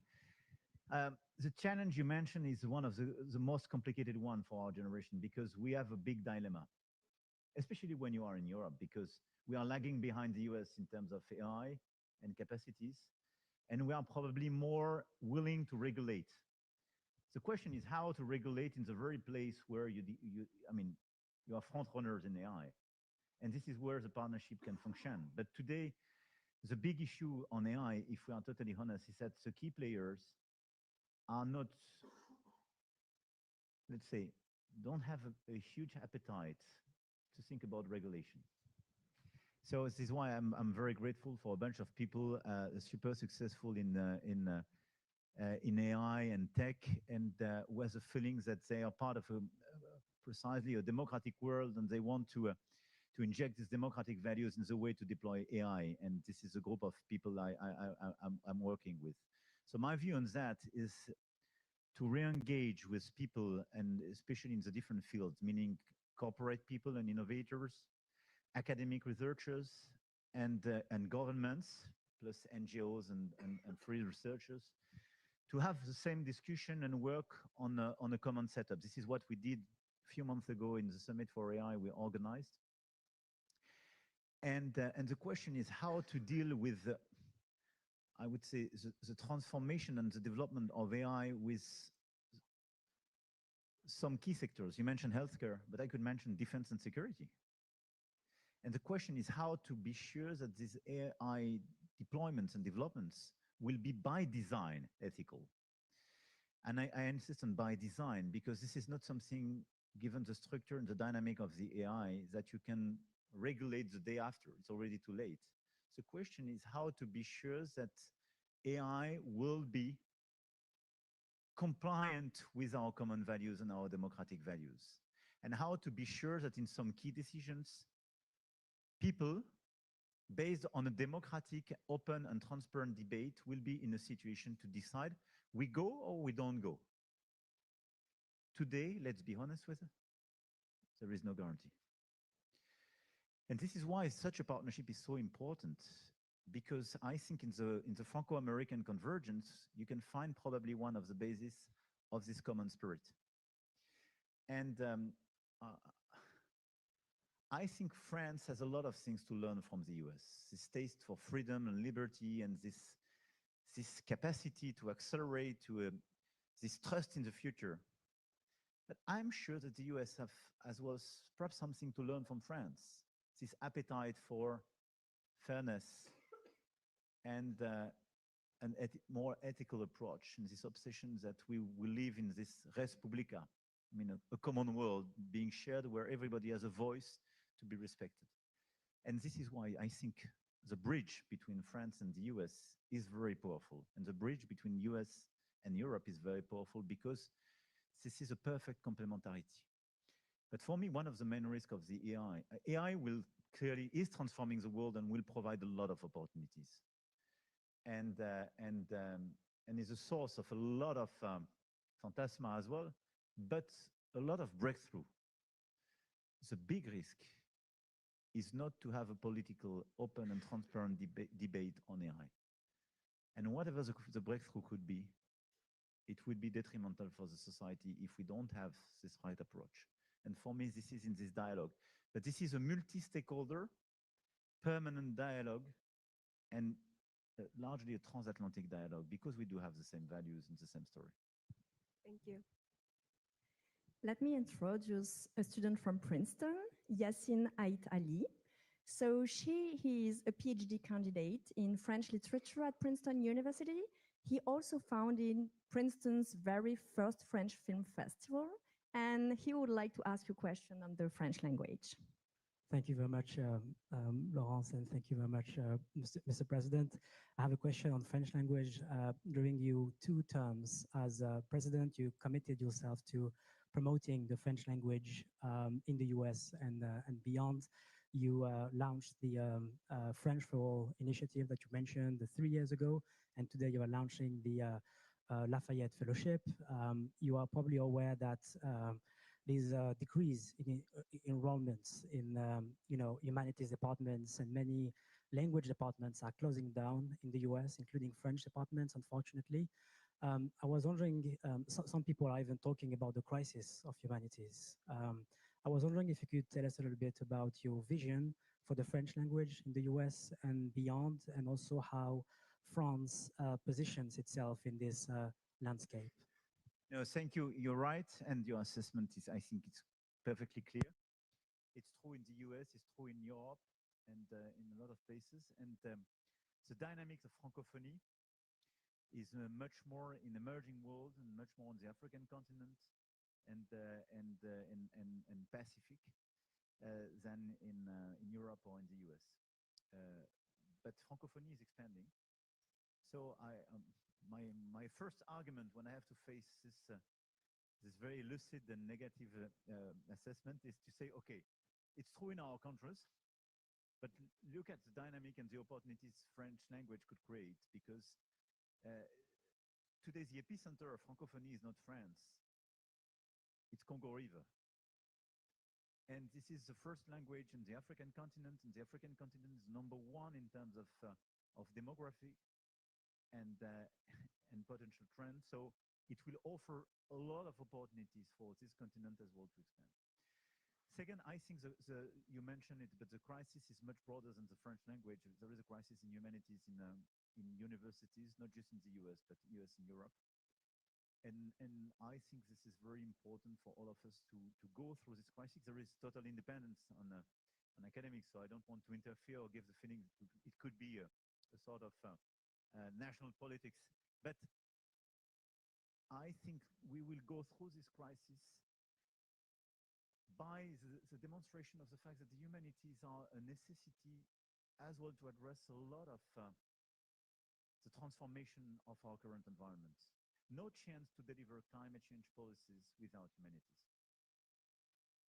The challenge you mentioned is one of the most complicated one for our generation, because we have a big dilemma, especially when you are in Europe, because we are lagging behind the US in terms of AI and capacities, and we are probably more willing to regulate. The question is how to regulate in the very place where you are front runners in AI. And this is where the partnership can function. But today, the big issue on AI, if we are totally honest, is that the key players are not, let's say, don't have a huge appetite to think about regulation. So this is why I'm very grateful for a bunch of people super successful in AI and tech, and who has a feeling that they are part of precisely a democratic world, and they want to inject these democratic values in the way to deploy AI. And this is a group of people I'm working with. So my view on that is to re-engage with people, and especially in the different fields, meaning corporate people and innovators, academic researchers, and governments, plus NGOs and free researchers, to have the same discussion and work on a common setup. This is what we did a few months ago in the Summit for AI we organized. And the question is how to deal with, I would say, the transformation and the development of AI with some key sectors. You mentioned healthcare, but I could mention defense and security. And the question is how to be sure that these AI deployments and developments will be by design ethical. And I insist on by design, because this is not something, given the structure and the dynamic of the AI, that you can regulate the day after. It's already too late. The question is how to be sure that AI will be compliant with our common values and our democratic values, and how to be sure that in some key decisions, people, based on a democratic, open, and transparent debate, will be in a situation to decide we go or we don't go. Today, let's be honest with it, there is no guarantee. And this is why such a partnership is so important, because I think in the Franco-American convergence, you can find probably one of the bases of this common spirit. And I think France has a lot of things to learn from the US. This taste for freedom and liberty, and this capacity to accelerate, to this trust in the future. But I'm sure that the US have as well perhaps something to learn from France. This appetite for fairness and an more ethical approach, and this obsession that we will live in this res publica, I mean, a common world being shared where everybody has a voice to be respected. And this is why I think the bridge between France and the US is very powerful. And the bridge between US and Europe is very powerful because this is a perfect complementarity. But for me, one of the main risks of the AI will clearly is transforming the world and will provide a lot of opportunities. And is a source of a lot of phantasma as well, but a lot of breakthrough. The big risk is not to have a political, open and transparent debate on AI. And whatever the breakthrough could be, it would be detrimental for the society if we don't have this right approach. And for me, this is in this dialogue. But this is a multi-stakeholder, permanent dialogue, and largely a transatlantic dialogue, because we do have the same values and the same story. Thank you. Let me introduce a student from Princeton, Yassine Ait Ali. So he is a PhD candidate in French literature at Princeton University. He also founded Princeton's very first French film festival, and he would like to ask you a question on the French language. Thank you very much, Laurence, and thank you very much, Mr. President. I have a question on French language. During your 2 terms as president, you committed yourself to promoting the French language in the US and beyond. You launched the French for All initiative that you mentioned 3 years ago, and today you are launching the Lafayette Fellowship. You are probably aware that there's a decrease in enrollments in humanities departments, and many language departments are closing down in the US, including French departments, unfortunately. I was wondering, some people are even talking about the crisis of humanities. I was wondering if you could tell us a little bit about your vision for the French language in the US and beyond, and also how France positions itself in this landscape. No, thank you. You're right, and your assessment is, I think, it's perfectly clear. It's true in the US, it's true in Europe, and in a lot of places. And the dynamics of francophonie is much more in emerging world and much more on the African continent and Pacific than in Europe or in the US. But francophonie is expanding. So my first argument when I have to face this very lucid and negative assessment is to say, okay, it's true in our countries, but look at the dynamic and the opportunities French language could create, because today the epicenter of francophonie is not France, it's Congo River. And this is the first language in the African continent, and the African continent is #1 in terms of demography and potential trends. So it will offer a lot of opportunities for this continent as well to expand. Second, I think you mentioned it, but the crisis is much broader than the French language. There is a crisis in humanities in universities, not just in the US, but US and Europe. And I think this is very important for all of us to go through this crisis. There is total independence on academics, so I don't want to interfere or give the feeling it could be a sort of national politics. But I think we will go through this crisis by the demonstration of the fact that the humanities are a necessity as well to address a lot of the transformation of our current environment. No chance to deliver climate change policies without humanities.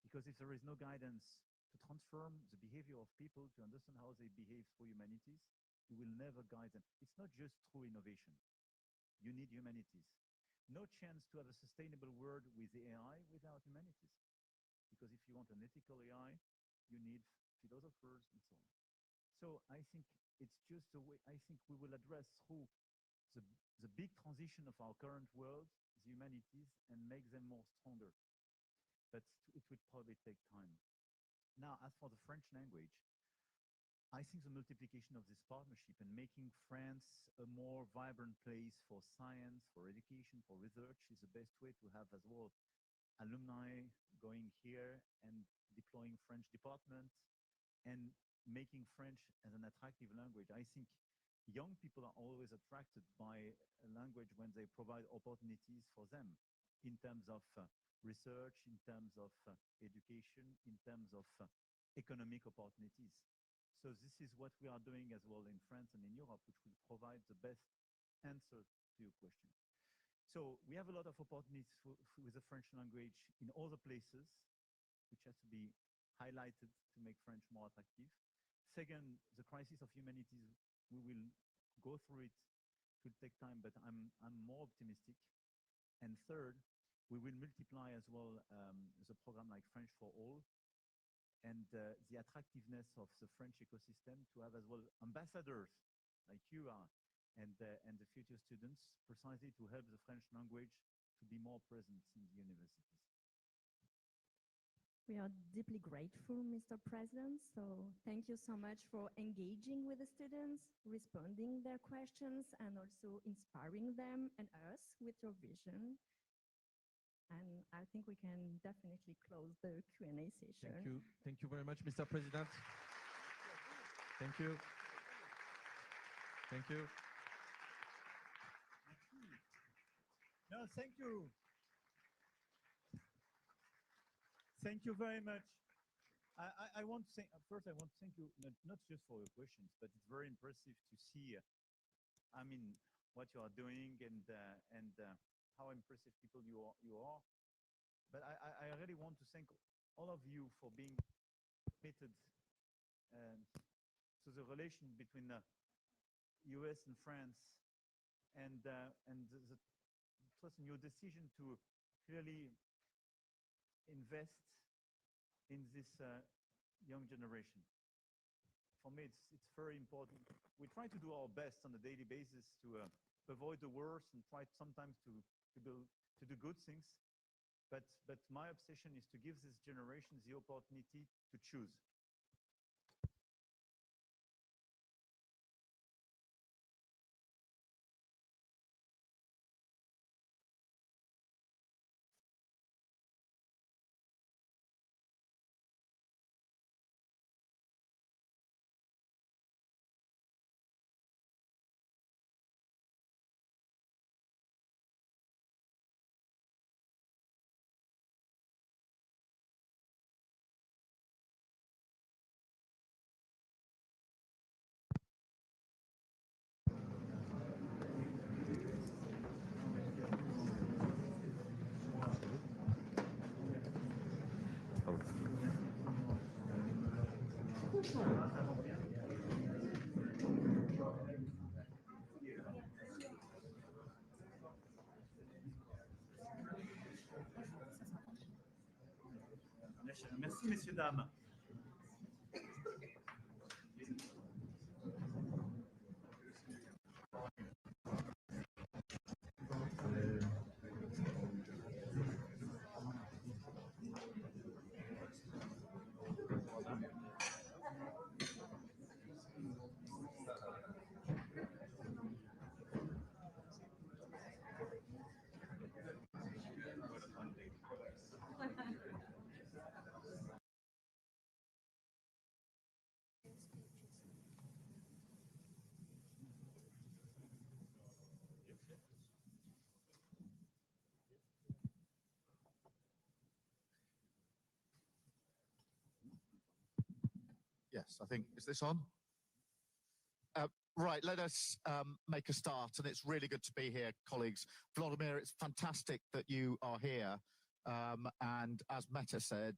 Because if there is no guidance to transform the behavior of people, to understand how they behave through humanities, you will never guide them. It's not just through innovation. You need humanities. No chance to have a sustainable world with AI without humanities. Because if you want an ethical AI, you need philosophers and so on. So I think it's just a way, I think we will address through the big transition of our current world, the humanities, and make them more stronger. But it would probably take time. Now, as for the French language, I think the multiplication of this partnership and making France a more vibrant place for science, for education, for research is the best way to have as well alumni going here and deploying French departments and making French as an attractive language. I think young people are always attracted by a language when they provide opportunities for them in terms of research, in terms of education, in terms of economic opportunities. So this is what we are doing as well in France and in Europe, which will provide the best answer to your question. So we have a lot of opportunities with the French language in other places, which has to be highlighted to make French more attractive. Second, the crisis of humanities, we will go through it. It will take time, but I'm more optimistic. And third, we will multiply as well the program like French for All, and the attractiveness of the French ecosystem to have as well ambassadors like you are and the future students, precisely to help the French language to be more present in the universities. We are deeply grateful, Mr. President. So thank you so much for engaging with the students, responding their questions, and also inspiring them and us with your vision. And I think we can definitely close the Q&A session. Thank you. Thank you very much, Mr. President. Thank you. Thank you. No, thank you. Thank you very much. I want to say, first, I want to thank you, not just for your questions, but it's very impressive to see, I mean, what you are doing and how impressive people you are. But I really want to thank all of you for being committed to the relation between the US and France and the trust in your decision to clearly invest in this young generation. For me, it's very important. We try to do our best on a daily basis to avoid the worst and try sometimes to do good things. But my obsession is to give this generation the opportunity to choose. Merci, messieurs, dames. Yes, I think, is this on? Right, let us make a start, and it's really good to be here, colleagues. Vladimir, it's fantastic that you are here. And as Meta said,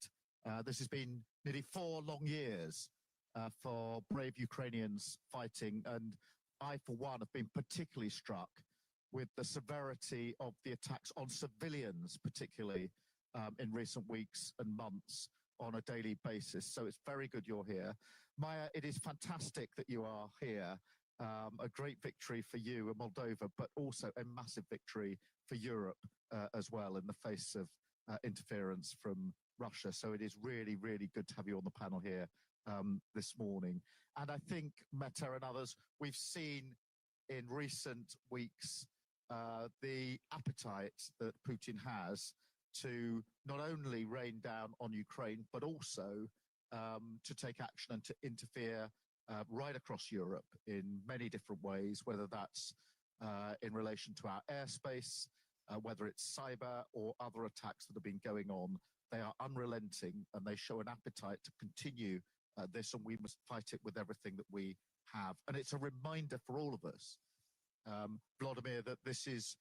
this has been nearly 4 long years for brave Ukrainians fighting. And I, for one, have been particularly struck with the severity of the attacks on civilians, particularly in recent weeks and months on a daily basis. So it's very good you're here. Maya, it is fantastic that you are here. A great victory for you in Moldova, but also a massive victory for Europe as well in the face of interference from Russia. So it is really, really good to have you on the panel here this morning. And I think, Meta and others, we've seen in recent weeks the appetite that Putin has to not only rain down on Ukraine, but also to take action and to interfere right across Europe in many different ways, whether that's in relation to our airspace, whether it's cyber or other attacks that have been going on. They are unrelenting and they show an appetite to continue this, and we must fight it with everything that we have. And it's a reminder for all of us, Vladimir, that this is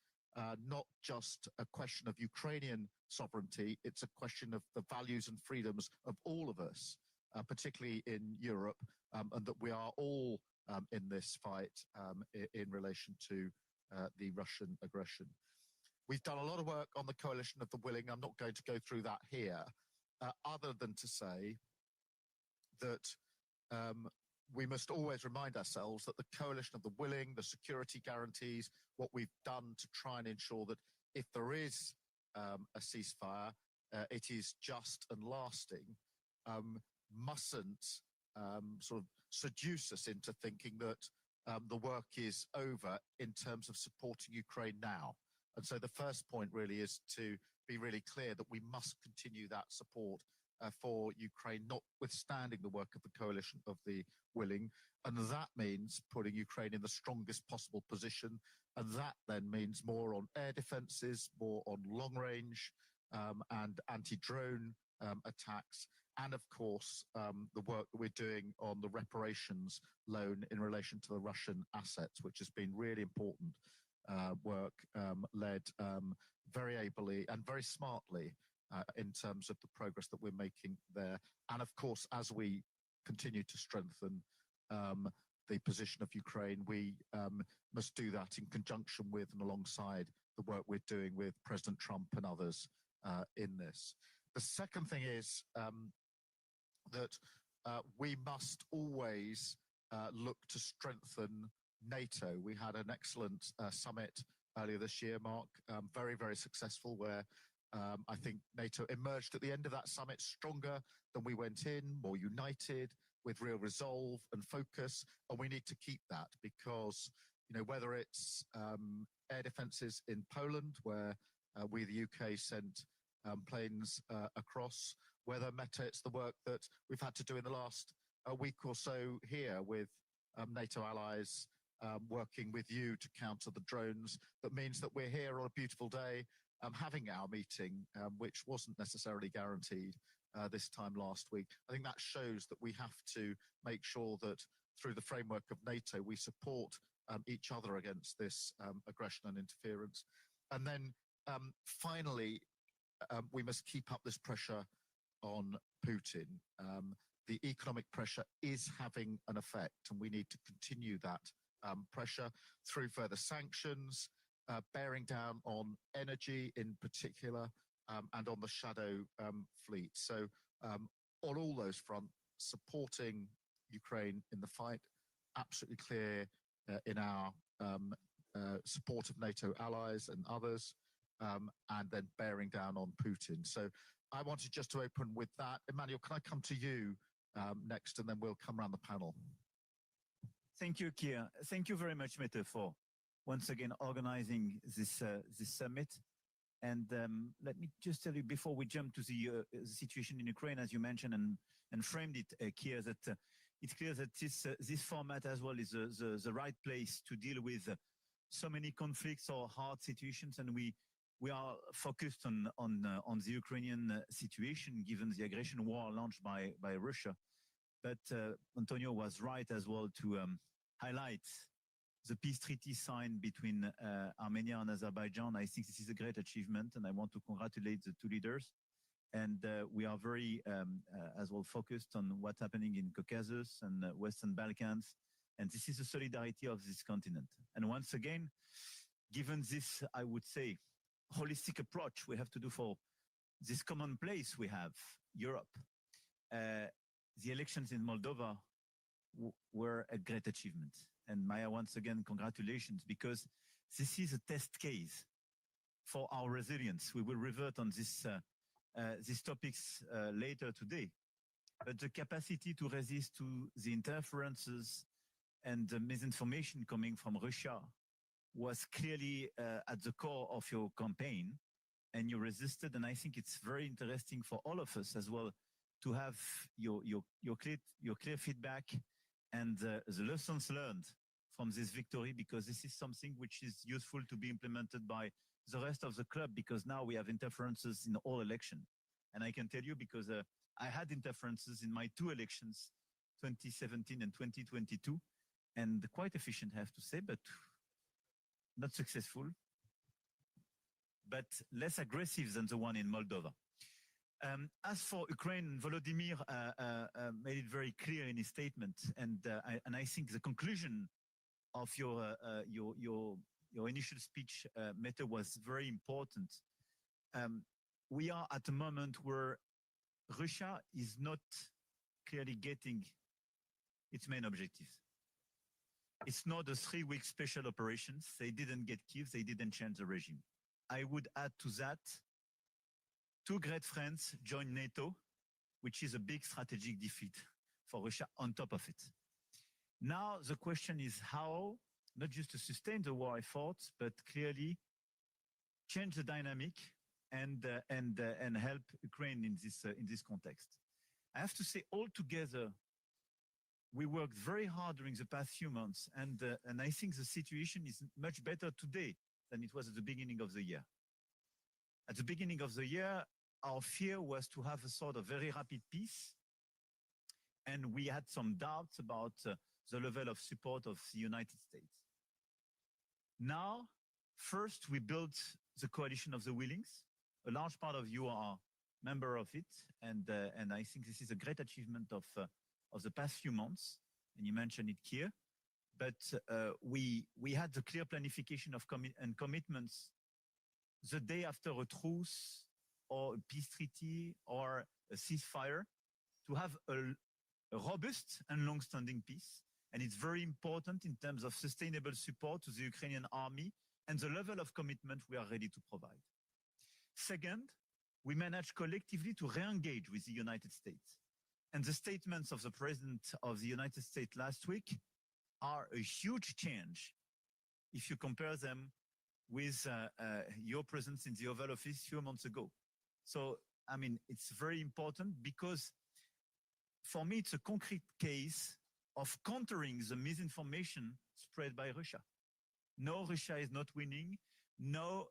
not just a question of Ukrainian sovereignty, it's a question of the values and freedoms of all of us, particularly in Europe, and that we are all in this fight in relation to the Russian aggression. We've done a lot of work on the Coalition of the Willing. I'm not going to go through that here, other than to say that we must always remind ourselves that the Coalition of the Willing, the security guarantees, what we've done to try and ensure that if there is a ceasefire, it is just and lasting, mustn't sort of seduce us into thinking that the work is over in terms of supporting Ukraine now. And so the first point really is to be really clear that we must continue that support for Ukraine, notwithstanding the work of the Coalition of the Willing. And that means putting Ukraine in the strongest possible position. And that then means more on air defenses, more on long range and anti-drone attacks. And of course, the work that we're doing on the reparations loan in relation to the Russian assets, which has been really important work led very ably and very smartly in terms of the progress that we're making there. And of course, as we continue to strengthen the position of Ukraine, we must do that in conjunction with and alongside the work we're doing with President Trump and others in this. The second thing is that we must always look to strengthen NATO. We had an excellent summit earlier this year, Mark, very, very successful, where I think NATO emerged at the end of that summit stronger than we went in, more united, with real resolve and focus. And we need to keep that because, you know, whether it's air defenses in Poland, where we, the UK, sent planes across, whether it's the work that we've had to do in the last week or so here with NATO allies working with you to counter the drones. That means that we're here on a beautiful day having our meeting, which wasn't necessarily guaranteed this time last week. I think that shows that we have to make sure that through the framework of NATO, we support each other against this aggression and interference. And then finally, we must keep up this pressure on Putin. The economic pressure is having an effect, and we need to continue that pressure through further sanctions, bearing down on energy in particular, and on the shadow fleet. So on all those fronts, supporting Ukraine in the fight, absolutely clear in our support of NATO allies and others, and then bearing down on Putin. So I wanted just to open with that. Emmanuel, can I come to you next, and then we'll come around the panel. Thank you, Keir. Thank you very much, Mette, for once again organizing this summit. And let me just tell you, before we jump to the situation in Ukraine, as you mentioned and framed it, Keir, that it's clear that this format as well is the right place to deal with so many conflicts or hard situations, and we are focused on the Ukrainian situation, given the aggression war launched by Russia. But Antonio was right as well to highlight the peace treaty signed between Armenia and Azerbaijan. I think this is a great achievement, and I want to congratulate the two leaders. And we are very as well focused on what's happening in Caucasus and Western Balkans. And this is the solidarity of this continent. And once again, given this, I would say, holistic approach we have to do for this common place we have, Europe, the elections in Moldova were a great achievement. And Maya, once again, congratulations, because this is a test case for our resilience. We will revert on these topics later today. But the capacity to resist to the interferences and the misinformation coming from Russia was clearly at the core of your campaign, and you resisted. And I think it's very interesting for all of us as well to have your clear feedback and the lessons learned from this victory, because this is something which is useful to be implemented by the rest of the club, because now we have interferences in all elections. And I can tell you, because I had interferences in my 2 elections 2017 and 2022, and quite efficient, I have to say, but not successful, but less aggressive than the one in Moldova. As for Ukraine, Volodymyr made it very clear in his statement, and I think the conclusion of your initial speech, Mette, was very important. We are at a moment where Russia is not clearly getting its main objectives. It's not a 3-week special operations. They didn't get Kyiv. They didn't change the regime. I would add to that, 2 great friends joined NATO, which is a big strategic defeat for Russia on top of it. Now the question is how, not just to sustain the war efforts, but clearly change the dynamic and help Ukraine in this context. I have to say, altogether, we worked very hard during the past few months, and I think the situation is much better today than it was at the beginning of the year. At the beginning of the year, our fear was to have a sort of very rapid peace, and we had some doubts about the level of support of the United States. Now, first, we built the coalition of the willings. A large part of you are member of it, and I think this is a great achievement of the past few months, and you mentioned it here. But we had the clear planification of commitments the day after a truce or a peace treaty or a ceasefire to have a robust and long-standing peace. And it's very important in terms of sustainable support to the Ukrainian army and the level of commitment we are ready to provide. Second, we managed collectively to re-engage with the United States. And the statements of the President of the United States last week are a huge change if you compare them with your presence in the Oval Office a few months ago. So, I mean, it's very important because for me, it's a concrete case of countering the misinformation spread by Russia. No, Russia is not winning. No,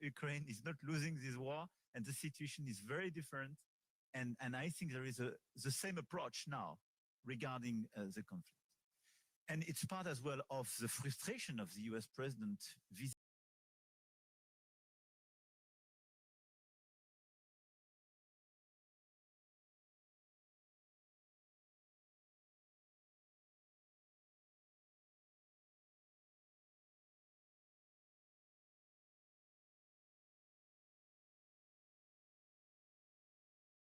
Ukraine is not losing this war. And the situation is very different. And I think there is the same approach now regarding the conflict. And it's part as well of the frustration of the US president vis